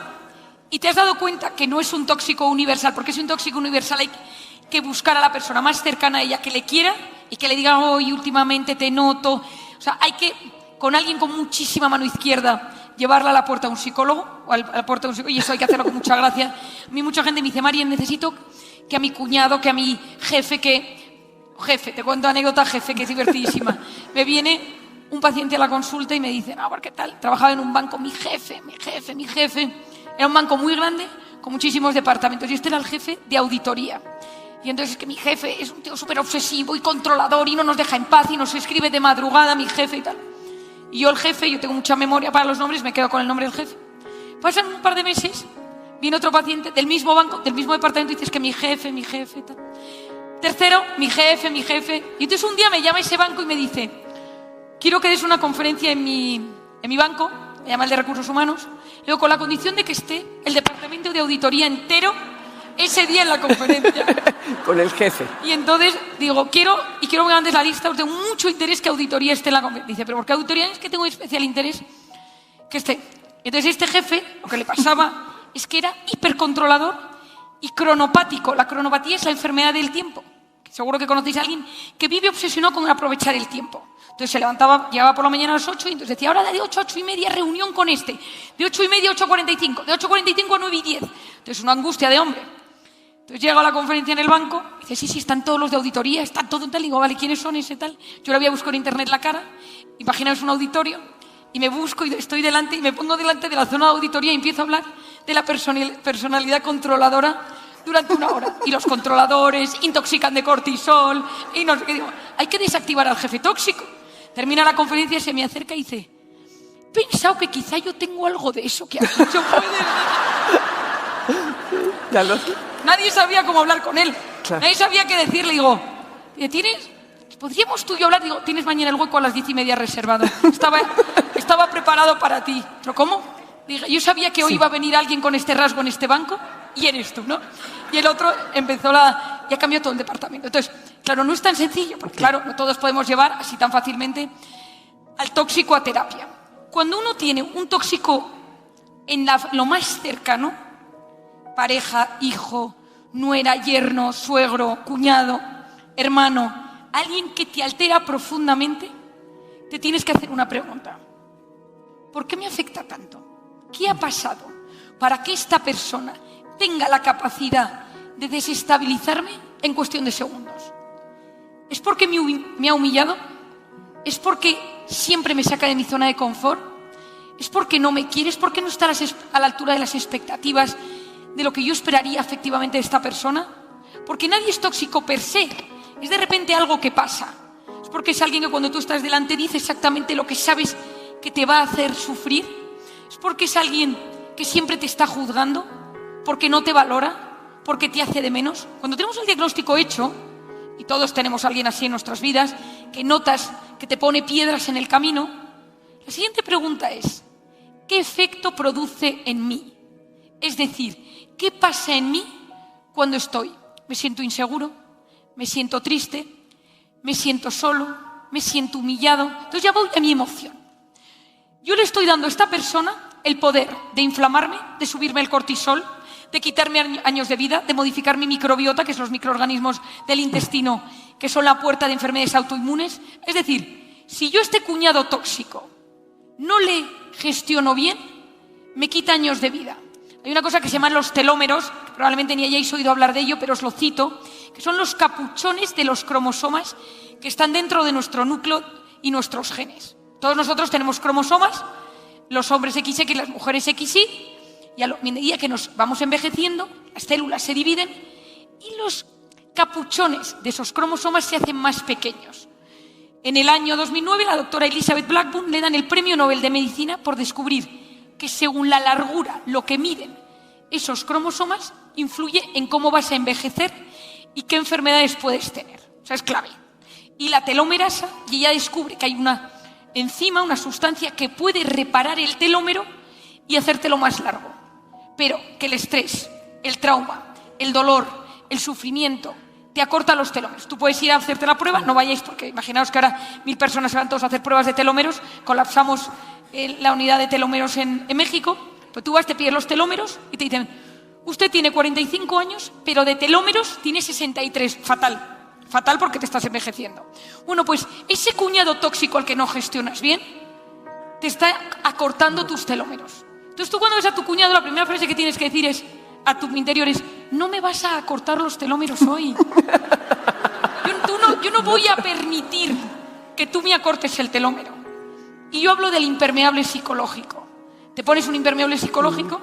Speaker 1: y te has dado cuenta que no es un tóxico universal, porque es un tóxico universal hay que buscar a la persona más cercana a ella que le quiera y que le diga, hoy últimamente te noto. O sea, hay que, con alguien con muchísima mano izquierda, llevarla a la puerta de un psicólogo, o a la puerta de un psicólogo, y eso hay que hacerlo con mucha gracia. A mí mucha gente me dice, Marian, necesito que a mi cuñado, que a mi jefe, te cuento anécdota, jefe, que es divertidísima. Me viene un paciente a la consulta y me dice, no, ¿qué tal? Trabajaba en un banco, mi jefe. Era un banco muy grande, con muchísimos departamentos, y este era el jefe de auditoría. Y entonces es que mi jefe es un tío súper obsesivo y controlador y no nos deja en paz y nos escribe de madrugada, mi jefe y tal. Y yo tengo mucha memoria para los nombres, me quedo con el nombre del jefe. Pasan un par de meses, viene otro paciente del mismo banco, del mismo departamento, y dice, es que mi jefe y tal. Tercero, mi jefe. Y entonces un día me llama ese banco y me dice, quiero que des una conferencia en mi banco, me llama el de Recursos Humanos, luego con la condición de que esté el departamento de auditoría entero ese día en la conferencia.
Speaker 2: Con el jefe.
Speaker 1: Y entonces digo, quiero que me mandes la lista, os tengo mucho interés que auditoría esté en la conferencia. Dice, ¿pero por qué auditoría? Es que tengo especial interés que esté. Entonces este jefe, lo que le pasaba es que era hipercontrolador y cronopático. La cronopatía es la enfermedad del tiempo. Seguro que conocéis a alguien que vive obsesionado con aprovechar el tiempo. Entonces se levantaba, llegaba por la mañana a las 8 y entonces decía, ahora de 8 a 8 y media reunión con este. De 8 y media a 8:45, de 8:45 a 9 y 10. Entonces una angustia de hombre. Entonces llega a la conferencia en el banco, y dice, sí, están todos los de auditoría, están todos tal. Y digo, vale, ¿quiénes son ese tal? Yo le había buscado en internet la cara, imaginaos un auditorio, y me busco y estoy delante, y me pongo delante de la zona de auditoría y empiezo a hablar de la personalidad controladora durante una hora. Y los controladores intoxican de cortisol, y no sé qué. Digo, hay que desactivar al jefe tóxico. Termina la conferencia, se me acerca y dice, he pensado que quizá yo tengo algo de eso que has dicho.
Speaker 2: Ya lo sé.
Speaker 1: Nadie sabía cómo hablar con él.
Speaker 2: Claro.
Speaker 1: Nadie sabía qué decirle. Digo, ¿podríamos tú y yo hablar? Digo, tienes mañana el hueco a las 10:30 reservado. Estaba preparado para ti. ¿Pero cómo? Digo, yo sabía que hoy iba a venir alguien con este rasgo en este banco y eres tú, ¿no? Y el otro empezó ya cambió todo el departamento. Entonces, claro, no es tan sencillo, porque claro, no todos podemos llevar así tan fácilmente al tóxico a terapia. Cuando uno tiene un tóxico en lo más cercano, pareja, hijo, nuera, yerno, suegro, cuñado, hermano, alguien que te altera profundamente, te tienes que hacer una pregunta. ¿Por qué me afecta tanto? ¿Qué ha pasado para que esta persona tenga la capacidad de desestabilizarme en cuestión de segundos? ¿Es porque me ha humillado? ¿Es porque siempre me saca de mi zona de confort? ¿Es porque no me quiere? ¿Es porque no está a la altura de las expectativas de lo que yo esperaría efectivamente de esta persona? Porque nadie es tóxico per se, es de repente algo que pasa. Es porque es alguien que cuando tú estás delante dice exactamente lo que sabes que te va a hacer sufrir. Es porque es alguien que siempre te está juzgando, porque no te valora, porque te hace de menos. Cuando tenemos el diagnóstico hecho, y todos tenemos a alguien así en nuestras vidas, que notas que te pone piedras en el camino, la siguiente pregunta es, ¿qué efecto produce en mí? Es decir, ¿qué pasa en mí cuando me siento inseguro, me siento triste, me siento solo, me siento humillado? Entonces ya voy a mi emoción. Yo le estoy dando a esta persona el poder de inflamarme, de subirme el cortisol, de quitarme años de vida, de modificar mi microbiota, que son los microorganismos del intestino, que son la puerta de enfermedades autoinmunes. Es decir, si yo este cuñado tóxico no le gestiono bien, me quita años de vida. Hay una cosa que se llaman los telómeros, que probablemente ni hayáis oído hablar de ello, pero os lo cito, que son los capuchones de los cromosomas que están dentro de nuestro núcleo y nuestros genes. Todos nosotros tenemos cromosomas, los hombres XX y las mujeres XY, y a medida que nos vamos envejeciendo, las células se dividen y los capuchones de esos cromosomas se hacen más pequeños. En el año 2009, la doctora Elizabeth Blackburn le dan el Premio Nobel de Medicina por descubrir que según la largura, lo que miden esos cromosomas, influye en cómo vas a envejecer y qué enfermedades puedes tener. O sea, es clave. Y la telomerasa, y ella descubre que hay una enzima, una sustancia que puede reparar el telómero y hacértelo más largo. Pero que el estrés, el trauma, el dolor, el sufrimiento te acorta los telómeros. Tú puedes ir a hacerte la prueba, no vayáis porque imaginaos que ahora 1000 personas se van todos a hacer pruebas de telómeros, colapsamos la unidad de telómeros en México. Pues tú vas, te pides los telómeros y te dicen, usted tiene 45 años, pero de telómeros tiene 63. Fatal. Fatal porque te estás envejeciendo. Bueno, pues ese cuñado tóxico al que no gestionas bien, te está acortando tus telómeros. Entonces tú cuando ves a tu cuñado, la primera frase que tienes que decir es, a tu interior es, no me vas a acortar los telómeros hoy. Yo no voy a permitir que tú me acortes el telómero. Y yo hablo del impermeable psicológico. Te pones un impermeable psicológico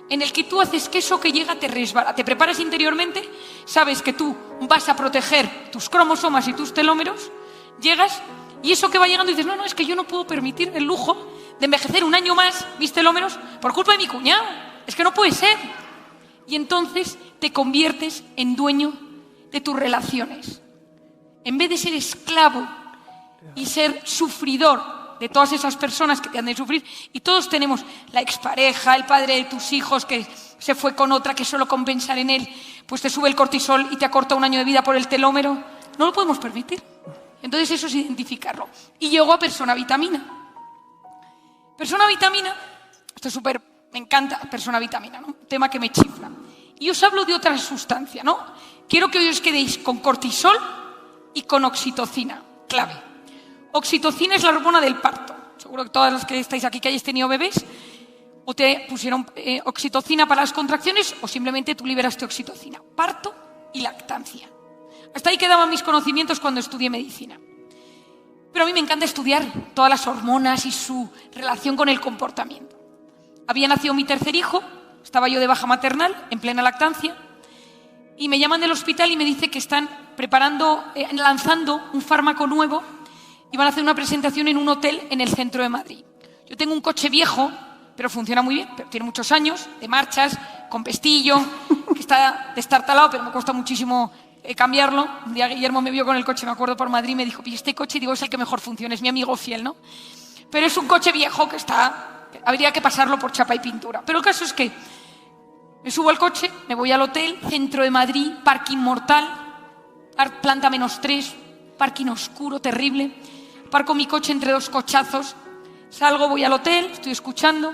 Speaker 1: en el que tú haces que eso que llega te resbala. Te preparas interiormente, sabes que tú vas a proteger tus cromosomas y tus telómeros, llegas y eso que va llegando dices, no, es que yo no puedo permitir el lujo de envejecer un año más mis telómeros por culpa de mi cuñado. Es que no puede ser. Y entonces te conviertes en dueño de tus relaciones. En vez de ser esclavo y ser sufridor de todas esas personas que te han de sufrir, y todos tenemos la expareja, el padre de tus hijos que se fue con otra, que solo con pensar en él, pues te sube el cortisol y te acorta un año de vida por el telómero. No lo podemos permitir. Entonces eso es identificarlo. Y llego a Persona Vitamina. Persona Vitamina, esto es súper, me encanta Persona Vitamina, ¿no? Un tema que me chifla. Y os hablo de otra sustancia, ¿no? Quiero que hoy os quedéis con cortisol y con oxitocina, clave. Oxitocina es la hormona del parto. Seguro que todas las que estáis aquí que hayáis tenido bebés, o te pusieron oxitocina para las contracciones, o simplemente tú liberaste oxitocina. Parto y lactancia. Hasta ahí quedaban mis conocimientos cuando estudié medicina. Pero a mí me encanta estudiar todas las hormonas y su relación con el comportamiento. Había nacido mi tercer hijo, estaba yo de baja maternal, en plena lactancia, y me llaman del hospital y me dice que están lanzando un fármaco nuevo y van a hacer una presentación en un hotel en el centro de Madrid. Yo tengo un coche viejo, pero funciona muy bien, pero tiene muchos años, de marchas, con pestillo, que está destartalado, pero me cuesta muchísimo cambiarlo. Un día Guillermo me vio con el coche, me acuerdo, por Madrid, me dijo, ¿y este coche? Digo, es el que mejor funciona, es mi amigo fiel, ¿no? Pero es un coche viejo que habría que pasarlo por chapa y pintura. Pero el caso es que me subo al coche, me voy al hotel, centro de Madrid, parking mortal, planta -3, parking oscuro, terrible. Parco mi coche entre dos cochazos, salgo, voy al hotel, estoy escuchando,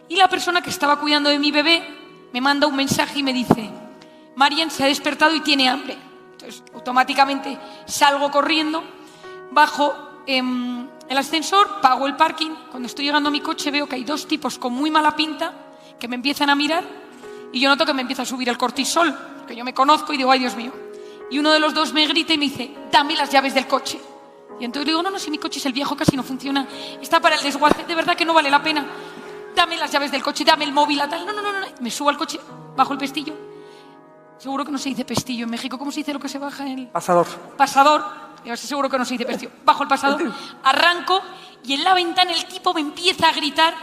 Speaker 1: y la persona que estaba cuidando de mi bebé me manda un mensaje y me dice, Marian se ha despertado y tiene hambre. Entonces, automáticamente salgo corriendo, bajo el ascensor, pago el parking. Cuando estoy llegando a mi coche veo que hay dos tipos con muy mala pinta que me empiezan a mirar y yo noto que me empieza a subir el cortisol, porque yo me conozco y digo, ay Dios mío. Y uno de los dos me grita y me dice, dame las llaves del coche. Y entonces digo, no, si mi coche es el viejo, casi no funciona, está para el desguace, de verdad que no vale la pena. Dame las llaves del coche, dame el móvil, tal. No. Me subo al coche, bajo el pestillo. Seguro que no se dice pestillo en México. ¿Cómo se dice lo que se baja?
Speaker 2: Pasador.
Speaker 1: Pasador. Yo seguro que no se dice pestillo. Bajo el pasador, arranco y en la ventana el tipo me empieza a gritar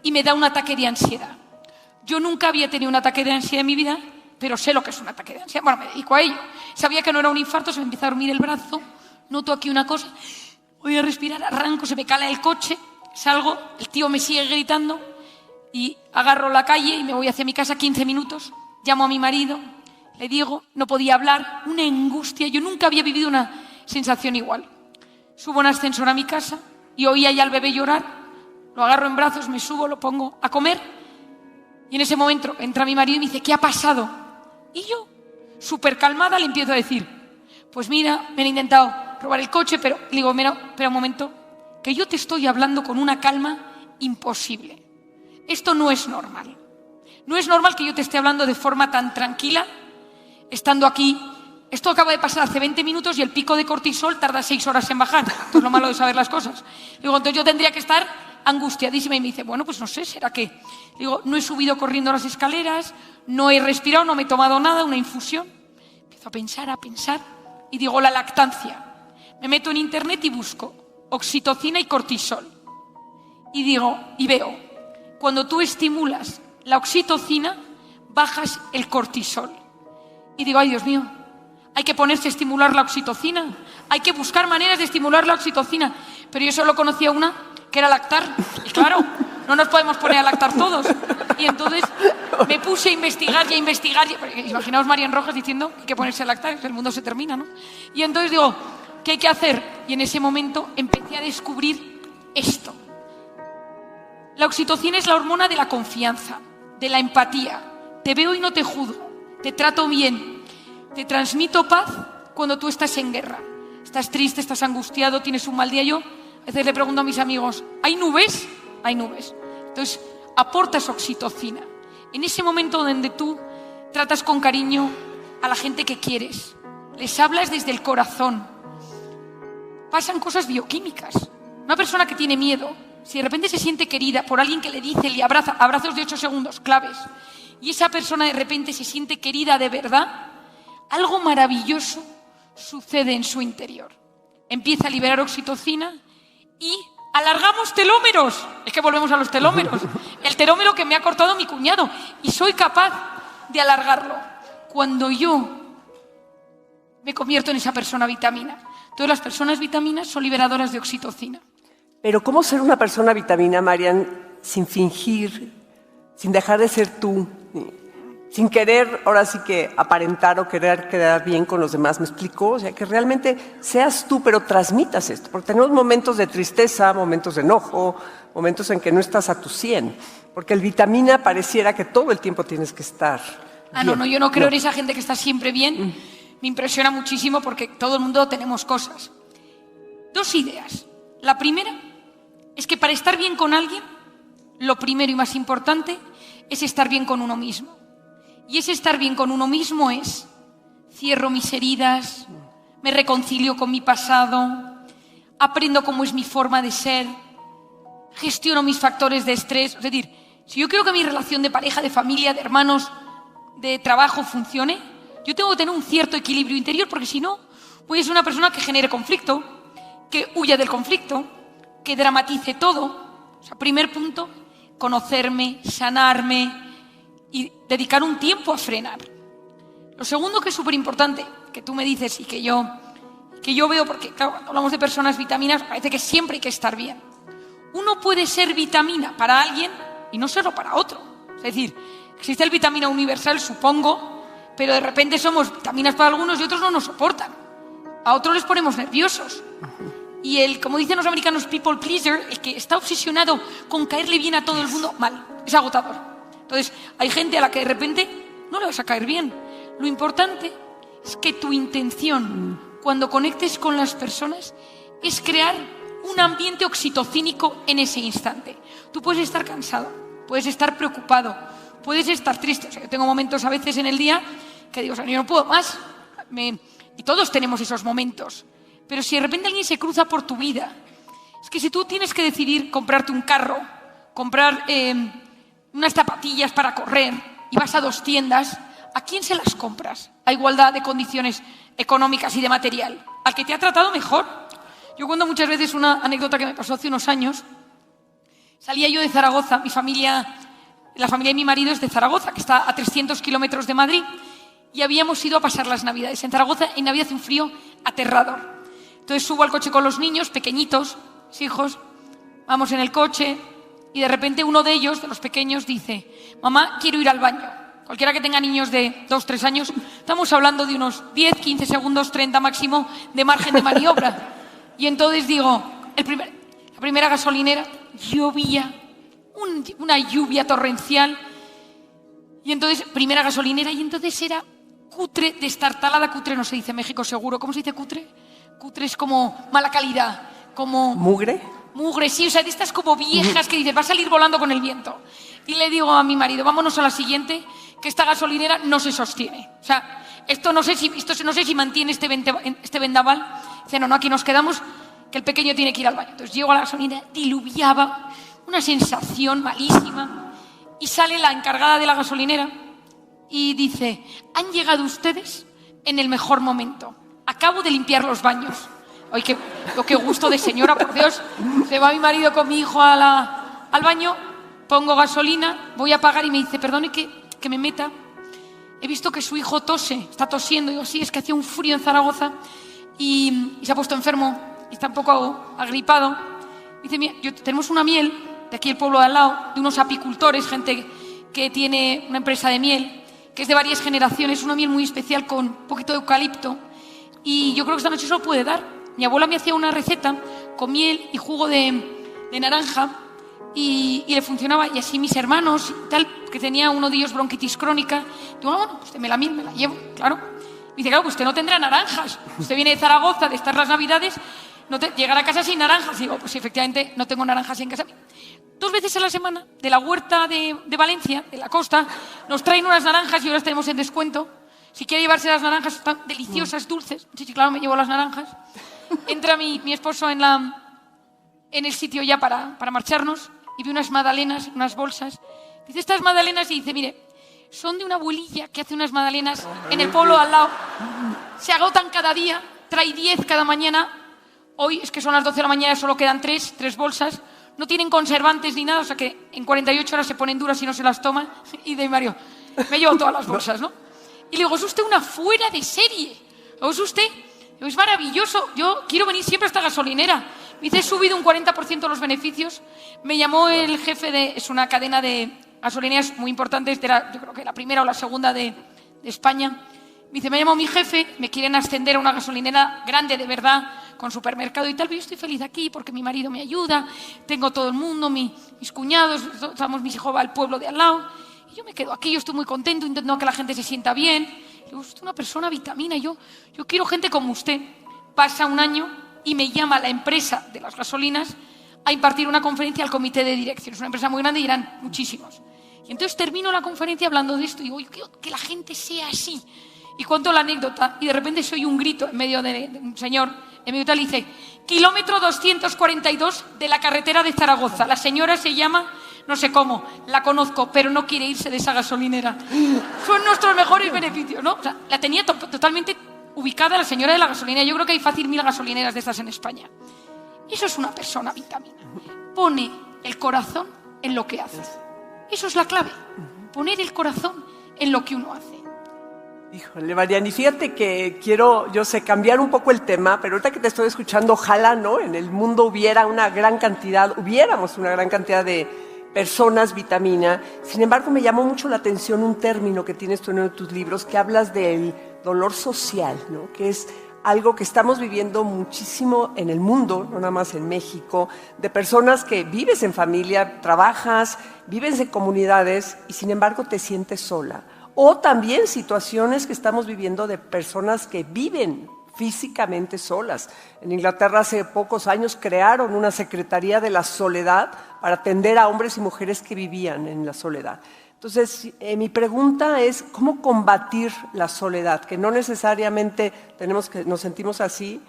Speaker 1: y me da un ataque de ansiedad. Yo nunca había tenido un ataque de ansiedad en mi vida, pero sé lo que es un ataque de ansiedad. Bueno, me dedico a ello. Sabía que no era un infarto, se me empieza a dormir el brazo, noto aquí una cosa, voy a respirar, arranco, se me cala el coche, salgo, el tío me sigue gritando y agarro la calle y me voy hacia mi casa 15 minutos, llamo a mi marido, le digo, no podía hablar, una angustia, yo nunca había vivido una sensación igual. Subo en ascensor a mi casa y oía ya al bebé llorar, lo agarro en brazos, me subo, lo pongo a comer y en ese momento entra mi marido y me dice, ¿qué ha pasado? Y yo, súper calmada, le empiezo a decir, pues mira, me han intentado robar el coche, pero le digo, mira, espera un momento, que yo te estoy hablando con una calma imposible. Esto no es normal. No es normal que yo te esté hablando de forma tan tranquila, estando aquí. Esto acaba de pasar hace 20 minutos y el pico de cortisol tarda 6 horas en bajar. Esto es lo malo de saber las cosas. Digo, entonces yo tendría que estar angustiadísima y me dice, bueno, pues no sé, ¿será qué? Digo, no he subido corriendo las escaleras, no he respirado, no me he tomado nada, una infusión. Empiezo a pensar y digo, la lactancia. Me meto en internet y busco oxitocina y cortisol. Y digo, y veo, cuando tú estimulas la oxitocina, bajas el cortisol. Y digo, ay Dios mío, hay que ponerse a estimular la oxitocina, hay que buscar maneras de estimular la oxitocina. Pero yo solo conocía una, que era lactar. Y claro, no nos podemos poner a lactar todos. Y entonces me puse a investigar. Imaginaos Marian Rojas diciendo que hay que ponerse a lactar, que el mundo se termina, ¿no? Y entonces digo, ¿qué hay que hacer? Y en ese momento empecé a descubrir esto. La oxitocina es la hormona de la confianza. de la empatía. Te veo y no te juzgo, te trato bien, te transmito paz cuando tú estás en guerra. Estás triste, estás angustiado, tienes un mal día. Yo a veces le pregunto a mis amigos, ¿hay nubes? Hay nubes. Entonces, aportas oxitocina. En ese momento donde tú tratas con cariño a la gente que quieres, les hablas desde el corazón, pasan cosas bioquímicas. Una persona que tiene miedo, si de repente se siente querida por alguien que le dice, le abraza, abrazos de 8 segundos, claves, y esa persona de repente se siente querida de verdad, algo maravilloso sucede en su interior. Empieza a liberar oxitocina y alargamos telómeros. Es que volvemos a los telómeros. El telómero que me ha cortado mi cuñado y soy capaz de alargarlo cuando yo me convierto en esa persona vitamina. Todas las personas vitaminas son liberadoras de oxitocina.
Speaker 2: Pero ¿cómo ser una persona vitamina, Marian, sin fingir, sin dejar de ser tú, sin querer, ahora sí que aparentar o querer quedar bien con los demás? ¿Me explico? O sea, que realmente seas tú, pero transmitas esto. Porque tenemos momentos de tristeza, momentos de enojo, momentos en que no estás a tu 100. Porque el vitamina pareciera que todo el tiempo tienes que estar bien.
Speaker 1: No, yo no creo en esa gente que está siempre bien. Me impresiona muchísimo porque todo el mundo tenemos cosas. 2 ideas. La primera es que para estar bien con alguien, lo primero y más importante es estar bien con uno mismo. Y ese estar bien con uno mismo es, cierro mis heridas, me reconcilio con mi pasado, aprendo cómo es mi forma de ser, gestiono mis factores de estrés. Es decir, si yo quiero que mi relación de pareja, de familia, de hermanos, de trabajo funcione, yo tengo que tener un cierto equilibrio interior, porque si no, voy a ser una persona que genere conflicto, que huya del conflicto, que dramatice todo. O sea, primer punto, conocerme, sanarme y dedicar un tiempo a frenar. Lo segundo, que es súper importante, que tú me dices y que yo veo, porque claro, cuando hablamos de personas vitaminas, parece que siempre hay que estar bien. Uno puede ser vitamina para alguien y no serlo para otro. Es decir, existe el vitamina universal, supongo, pero de repente somos vitaminas para algunos y otros no nos soportan. A otros les ponemos nerviosos. Y el, como dicen los americanos, people pleaser, el que está obsesionado con caerle bien a todo el mundo, mal, es agotador. Entonces, hay gente a la que de repente no le vas a caer bien. Lo importante es que tu intención, cuando conectes con las personas, es crear un ambiente oxitocínico en ese instante. Tú puedes estar cansado, puedes estar preocupado, puedes estar triste. O sea, yo tengo momentos a veces en el día que digo, o sea, yo no puedo más. Y todos tenemos esos momentos. Pero si de repente alguien se cruza por tu vida, es que si tú tienes que decidir comprarte un carro, comprar unas zapatillas para correr y vas a 2 tiendas, ¿a quién se las compras? A igualdad de condiciones económicas y de material. Al que te ha tratado mejor. Yo cuento muchas veces una anécdota que me pasó hace unos años. Salía yo de Zaragoza, la familia de mi marido es de Zaragoza, que está a 300 kilómetros de Madrid, y habíamos ido a pasar las Navidades. En Zaragoza en Navidad hace un frío aterrador. Entonces subo al coche con los niños, pequeñitos, mis hijos, vamos en el coche y de repente uno de ellos, de los pequeños, dice, mamá, quiero ir al baño. Cualquiera que tenga niños de 2, 3 años, estamos hablando de unos 10, 15 segundos, 30 máximo de margen de maniobra. Y entonces digo, la primera gasolinera, llovía, una lluvia torrencial. Y entonces, primera gasolinera, y entonces era cutre, destartalada. Cutre no se dice en México seguro. ¿Cómo se dice cutre? Cutre es como mala calidad, como...
Speaker 2: ¿Mugre?
Speaker 1: Mugre, sí, o sea, de estas como viejas que dices, va a salir volando con el viento. Y le digo a mi marido, vámonos a la siguiente, que esta gasolinera no se sostiene. O sea, esto no sé si mantiene este vendaval. Dice, no, aquí nos quedamos, que el pequeño tiene que ir al baño. Entonces llego a la gasolinera, diluviaba, una sensación malísima. Y sale la encargada de la gasolinera y dice, han llegado ustedes en el mejor momento. Acabo de limpiar los baños. Ay, qué gusto de señora, por Dios. Se va mi marido con mi hijo al baño, pongo gasolina, voy a pagar y me dice, perdone que me meta. He visto que su hijo tose, está tosiendo. Digo, sí, es que hacía un frío en Zaragoza y se ha puesto enfermo y está un poco agripado. Dice, mira, tenemos una miel de aquí el pueblo de al lado, de unos apicultores, gente que tiene una empresa de miel, que es de varias generaciones, una miel muy especial con un poquito de eucalipto. Y yo creo que esta noche se lo puede dar. Mi abuela me hacía una receta con miel y jugo de naranja y le funcionaba, y así mis hermanos y tal, que tenía uno de ellos bronquitis crónica. Digo, bueno, pues me la llevo, claro. Me dice, claro, que usted no tendrá naranjas. Usted viene de Zaragoza, de estar las Navidades, llegar a casa sin naranjas. Y digo, pues efectivamente no tengo naranjas en casa. 2 veces a la semana, de la huerta de Valencia, de la costa, nos traen unas naranjas y ahora las tenemos en descuento. Si quiere llevarse las naranjas, están deliciosas, dulces. Sí, claro, me llevo las naranjas. Entra mi esposo en el sitio ya para marcharnos y ve unas magdalenas, unas bolsas. Dice, estas magdalenas, y dice, mire, son de una abuelilla que hace unas magdalenas en el pueblo al lado. Se agotan cada día, trae 10 cada mañana. Hoy es que son las 12 de la mañana, solo quedan 3 bolsas. No tienen conservantes ni nada, o sea que en 48 horas se ponen duras y no se las toman. Y de Mario, me llevo todas las bolsas, ¿no? Y le digo, es usted una fuera de serie. Es usted, es maravilloso. Yo quiero venir siempre a esta gasolinera. Me dice, he subido un 40% los beneficios. Me llamó el jefe es una cadena de gasolineras muy importantes, yo creo que la primera o la segunda de España. Me dice, me llamó mi jefe, me quieren ascender a una gasolinera grande de verdad, con supermercado y tal, pero yo estoy feliz aquí porque mi marido me ayuda, tengo todo el mundo, mis cuñados, mis hijos va al pueblo de al lado. Y yo me quedo aquí, yo estoy muy contento, intento que la gente se sienta bien. Digo, usted es una persona vitamina, yo quiero gente como usted. Pasa un año y me llama la empresa de las gasolinas a impartir una conferencia al comité de dirección. Es una empresa muy grande y eran muchísimos. Y entonces termino la conferencia hablando de esto y digo, yo quiero que la gente sea así. Y cuento la anécdota y de repente soy un grito en medio de un señor, en medio tal, y dice, kilómetro 242 de la carretera de Zaragoza. La señora se llama, no sé cómo, la conozco, pero no quiere irse de esa gasolinera. Son nuestros mejores beneficios, ¿no? O sea, la tenía totalmente ubicada la señora de la gasolinera. Yo creo que hay fácil 1000 gasolineras de estas en España. Eso es una persona vitamina. Pone el corazón en lo que hace. Eso es la clave. Poner el corazón en lo que uno hace.
Speaker 2: Híjole, Marian, y fíjate que quiero, cambiar un poco el tema, pero ahorita que te estoy escuchando, ojalá, ¿no? En el mundo hubiéramos una gran cantidad de personas vitamina. Sin embargo, me llamó mucho la atención un término que tienes tú en uno de tus libros, que hablas del dolor social, ¿no? Que es algo que estamos viviendo muchísimo en el mundo, no nada más en México, de personas que vives en familia, trabajas, vives en comunidades y sin embargo te sientes sola. O también situaciones que estamos viviendo de personas que viven físicamente solas. En Inglaterra hace pocos años crearon una Secretaría de la Soledad para atender a hombres y mujeres que vivían en la soledad. Entonces, mi pregunta es, ¿cómo combatir la soledad? Que no necesariamente nos sentimos así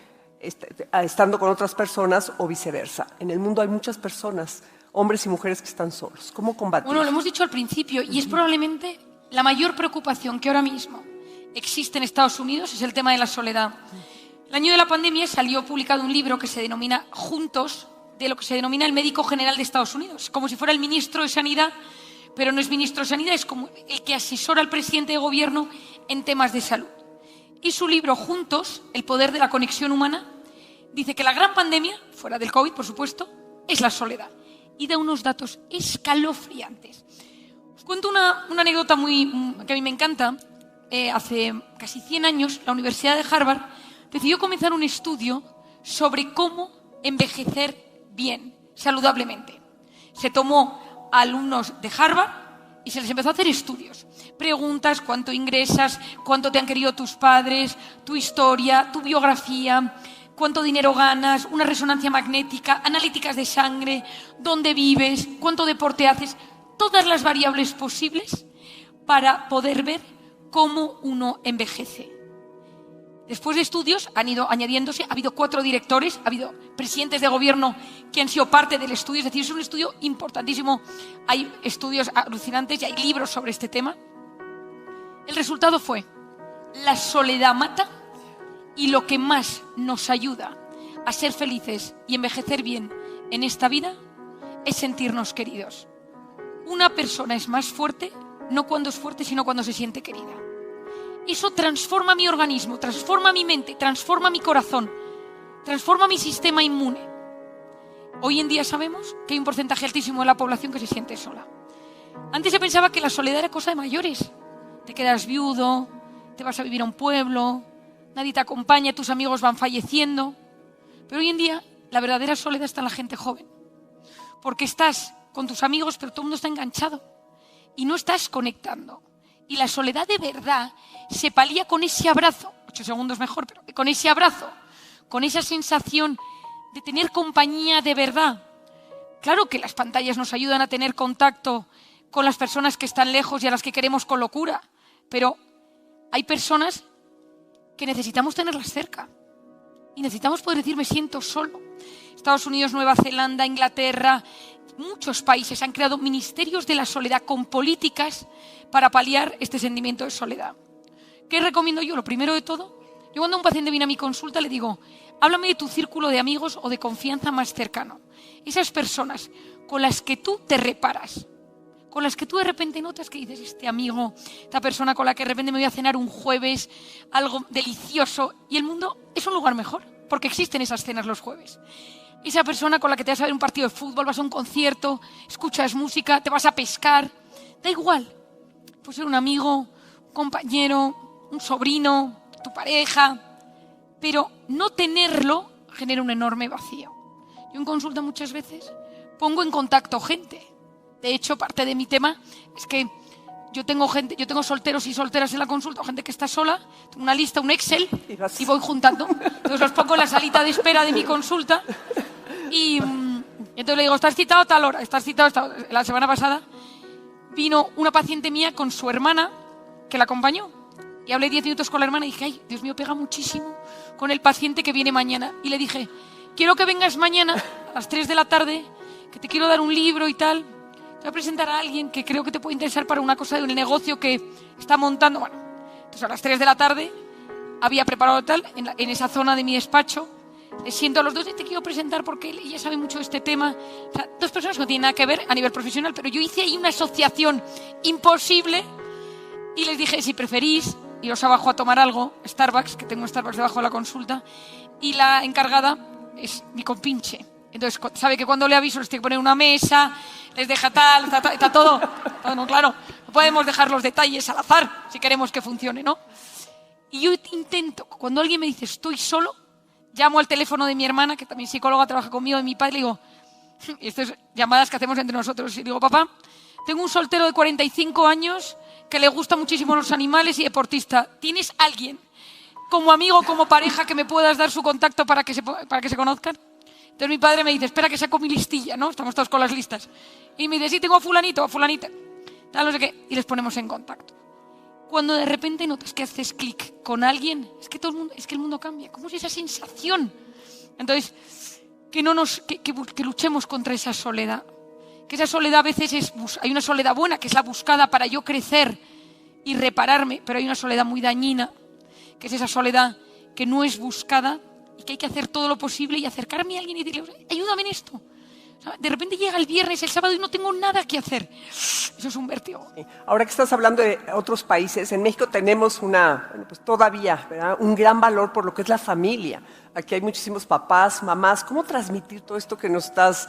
Speaker 2: estando con otras personas o viceversa. En el mundo hay muchas personas, hombres y mujeres que están solos. ¿Cómo combatir?
Speaker 1: Bueno, lo hemos dicho al principio y es probablemente la mayor preocupación que ahora mismo existe en Estados Unidos, es el tema de la soledad. El año de la pandemia salió publicado un libro que se denomina Juntos, de lo que se denomina el médico general de Estados Unidos, como si fuera el ministro de Sanidad, pero no es ministro de Sanidad, es como el que asesora al presidente de gobierno en temas de salud. Y su libro Juntos, el poder de la conexión humana, dice que la gran pandemia, fuera del COVID, por supuesto, es la soledad. Y da unos datos escalofriantes. Os cuento una anécdota que a mí me encanta. Hace casi 100 años, la Universidad de Harvard decidió comenzar un estudio sobre cómo envejecer bien, saludablemente. Se tomó a alumnos de Harvard y se les empezó a hacer estudios. Preguntas, cuánto ingresas, cuánto te han querido tus padres, tu historia, tu biografía, cuánto dinero ganas, una resonancia magnética, analíticas de sangre, dónde vives, cuánto deporte haces, todas las variables posibles para poder ver cómo uno envejece. Después de estudios han ido añadiéndose, ha habido 4 directores, ha habido presidentes de gobierno que han sido parte del estudio, es decir, es un estudio importantísimo, hay estudios alucinantes y hay libros sobre este tema. El resultado fue, la soledad mata y lo que más nos ayuda a ser felices y envejecer bien en esta vida es sentirnos queridos. Una persona es más fuerte no cuando es fuerte, sino cuando se siente querida. Eso transforma mi organismo, transforma mi mente, transforma mi corazón, transforma mi sistema inmune. Hoy en día sabemos que hay un porcentaje altísimo de la población que se siente sola. Antes se pensaba que la soledad era cosa de mayores. Te quedas viudo, te vas a vivir a un pueblo, nadie te acompaña, tus amigos van falleciendo. Pero hoy en día la verdadera soledad está en la gente joven. Porque estás con tus amigos, pero todo el mundo está enganchado y no estás conectando. Y la soledad de verdad se palía con ese abrazo, 8 segundos mejor, pero con ese abrazo, con esa sensación de tener compañía de verdad. Claro que las pantallas nos ayudan a tener contacto con las personas que están lejos y a las que queremos con locura, pero hay personas que necesitamos tenerlas cerca y necesitamos poder decir me siento solo. Estados Unidos, Nueva Zelanda, Inglaterra, muchos países han creado ministerios de la soledad con políticas para paliar este sentimiento de soledad. ¿Qué recomiendo yo? Lo primero de todo, yo cuando un paciente viene a mi consulta le digo, háblame de tu círculo de amigos o de confianza más cercano. Esas personas con las que tú te reparas, con las que tú de repente notas que dices, este amigo, esta persona con la que de repente me voy a cenar un jueves, algo delicioso, y el mundo es un lugar mejor, porque existen esas cenas los jueves. Esa persona con la que te vas a ver un partido de fútbol, vas a un concierto, escuchas música, te vas a pescar, da igual. Puede ser un amigo, un compañero, un sobrino, tu pareja, pero no tenerlo genera un enorme vacío. Yo en consulta muchas veces pongo en contacto gente. De hecho, parte de mi tema es que yo tengo solteros y solteras en la consulta, o gente que está sola, tengo una lista, un Excel, y voy juntando. Entonces los pongo en la salita de espera de mi consulta y entonces le digo, ¿estás citado a tal hora? ¿Estás citado a esta hora? La semana pasada vino una paciente mía con su hermana que la acompañó y hablé 10 minutos con la hermana y dije, ay, Dios mío, pega muchísimo con el paciente que viene mañana. Y le dije, quiero que vengas mañana a las 3 de la tarde, que te quiero dar un libro y tal. Te voy a presentar a alguien que creo que te puede interesar para una cosa de un negocio que está montando. Bueno, entonces a las 3 de la tarde había preparado tal, en esa zona de mi despacho. Les siento a los dos y te quiero presentar porque ella sabe mucho de este tema. O sea, dos personas que no tienen nada que ver a nivel profesional, pero yo hice ahí una asociación imposible y les dije, si preferís, iros abajo a tomar algo, Starbucks, que tengo Starbucks debajo de la consulta, y la encargada es mi compinche. Entonces, sabe que cuando le aviso les tiene que poner una mesa, les deja tal, está todo. No, claro, no podemos dejar los detalles al azar si queremos que funcione, ¿no? Y yo intento, cuando alguien me dice estoy solo, llamo al teléfono de mi hermana, que también psicóloga, trabaja conmigo, y mi padre, le digo, estas llamadas que hacemos entre nosotros, y digo, papá, tengo un soltero de 45 años que le gusta muchísimo los animales y deportista. ¿Tienes alguien como amigo, como pareja, que me puedas dar su contacto para que se conozcan? Entonces mi padre me dice, espera que saco mi listilla, ¿no? Estamos todos con las listas. Y me dice, sí, tengo a fulanito o fulanita, tal, no sé qué, y les ponemos en contacto. Cuando de repente notas que haces clic con alguien, es que el mundo cambia. ¿Cómo es esa sensación? Entonces, que luchemos contra esa soledad. Que esa soledad a veces hay una soledad buena, que es la buscada para yo crecer y repararme, pero hay una soledad muy dañina, que es esa soledad que no es buscada, y que hay que hacer todo lo posible y acercarme a alguien y decirle, ayúdame en esto. O sea, de repente llega el viernes, el sábado y no tengo nada que hacer. Eso es un vértigo.
Speaker 2: Sí. Ahora que estás hablando de otros países, en México tenemos todavía, ¿verdad?, un gran valor por lo que es la familia. Aquí hay muchísimos papás, mamás. ¿Cómo transmitir todo esto que nos estás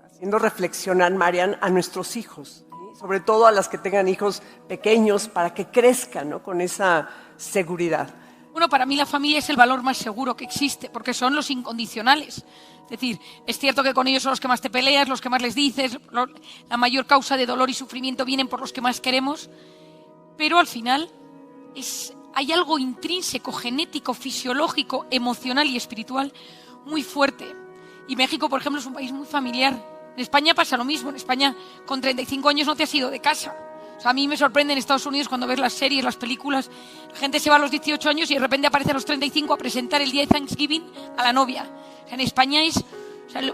Speaker 2: haciendo reflexionar, Marian, a nuestros hijos? ¿Sí? Sobre todo a las que tengan hijos pequeños, para que crezcan, ¿no?, con esa seguridad.
Speaker 1: Bueno, para mí la familia es el valor más seguro que existe, porque son los incondicionales. Es decir, es cierto que con ellos son los que más te peleas, los que más les dices, la mayor causa de dolor y sufrimiento vienen por los que más queremos, pero al final hay algo intrínseco, genético, fisiológico, emocional y espiritual muy fuerte. Y México, por ejemplo, es un país muy familiar. En España pasa lo mismo. En España, con 35 años no te has ido de casa. O sea, a mí me sorprende en Estados Unidos cuando ves las series, las películas, la gente se va a los 18 años y de repente aparece a los 35 a presentar el día de Thanksgiving a la novia. O sea, en España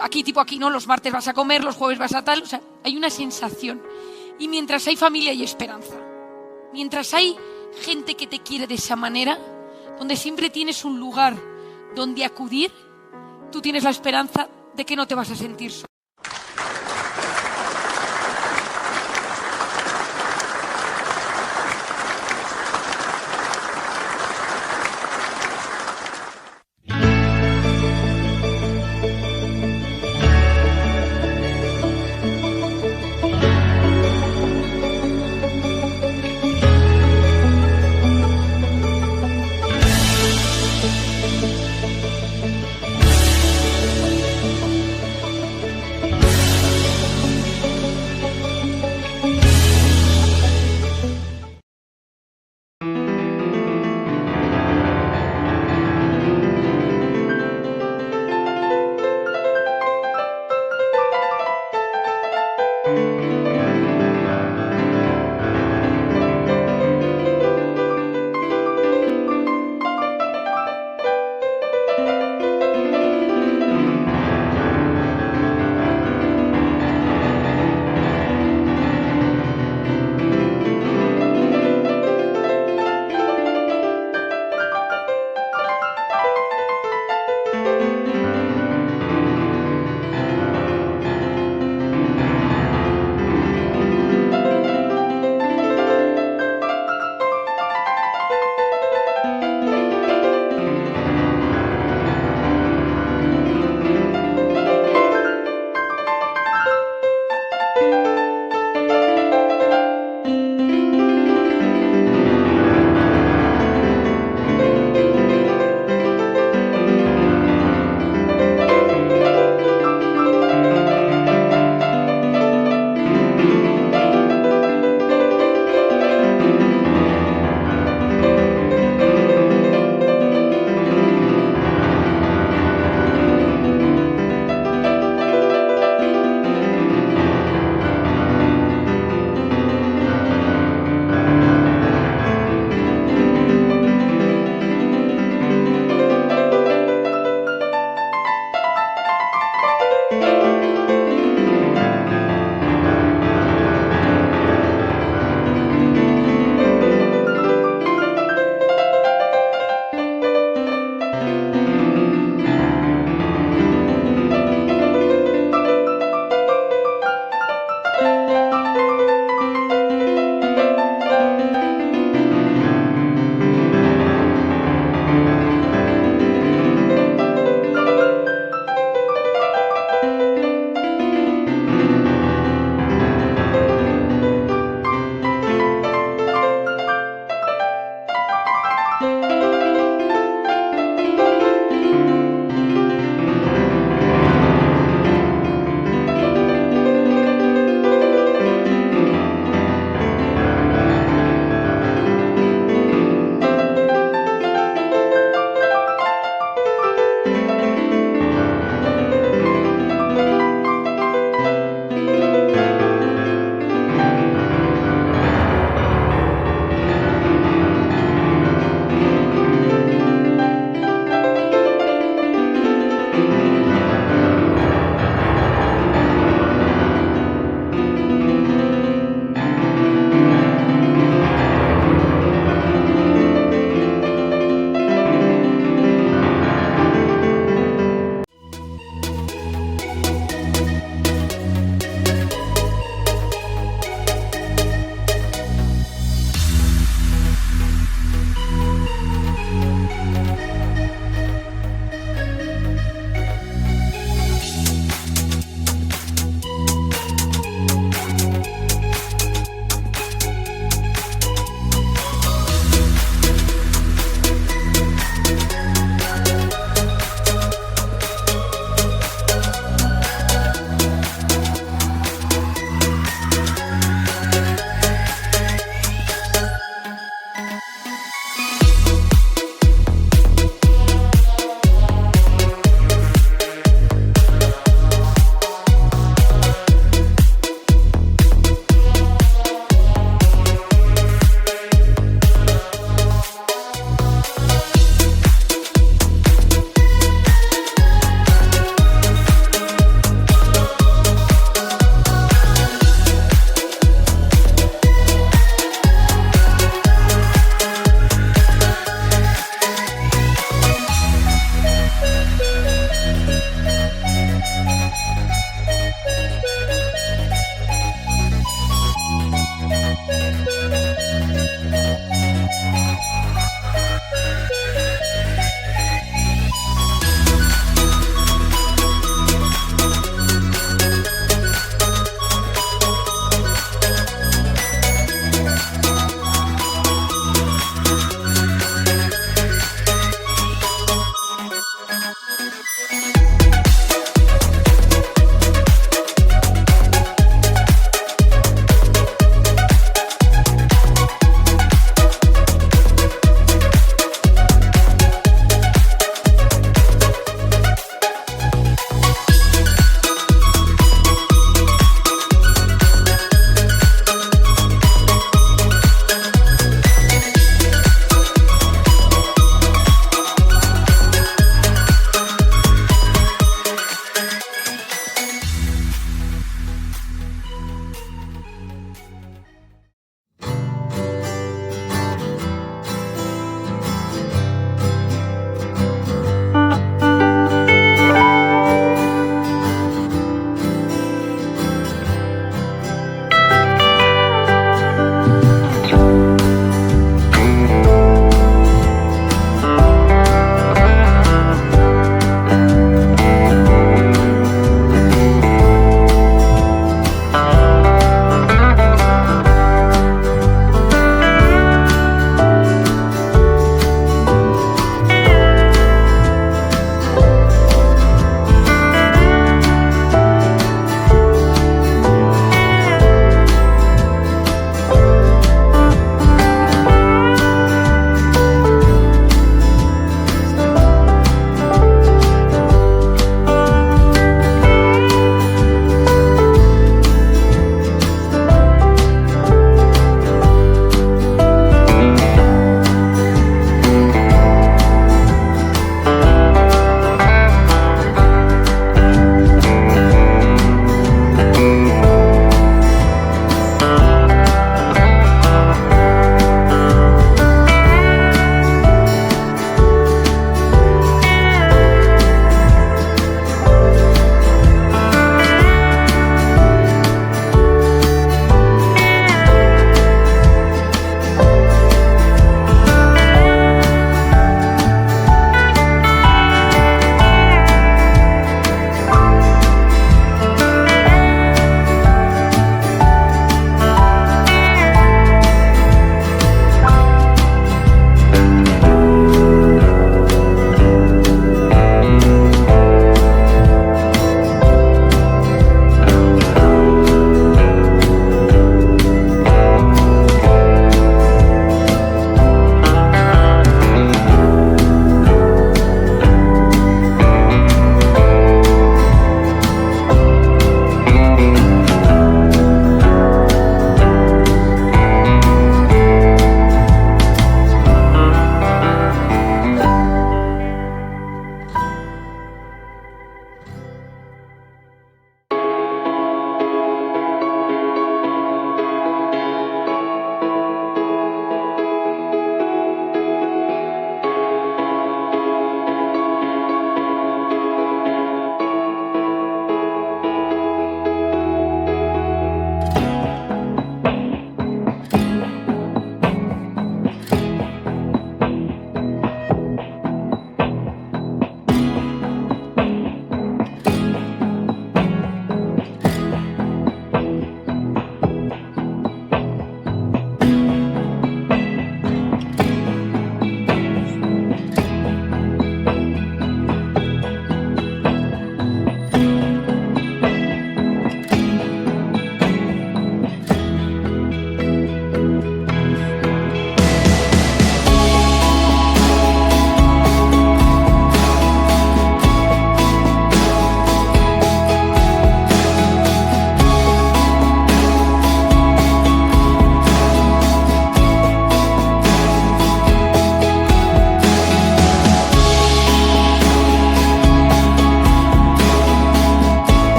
Speaker 1: aquí, ¿no? Los martes vas a comer, los jueves vas a tal. O sea, hay una sensación. Y mientras hay familia hay esperanza. Mientras hay gente que te quiere de esa manera, donde siempre tienes un lugar donde acudir, tú tienes la esperanza de que no te vas a sentir solo.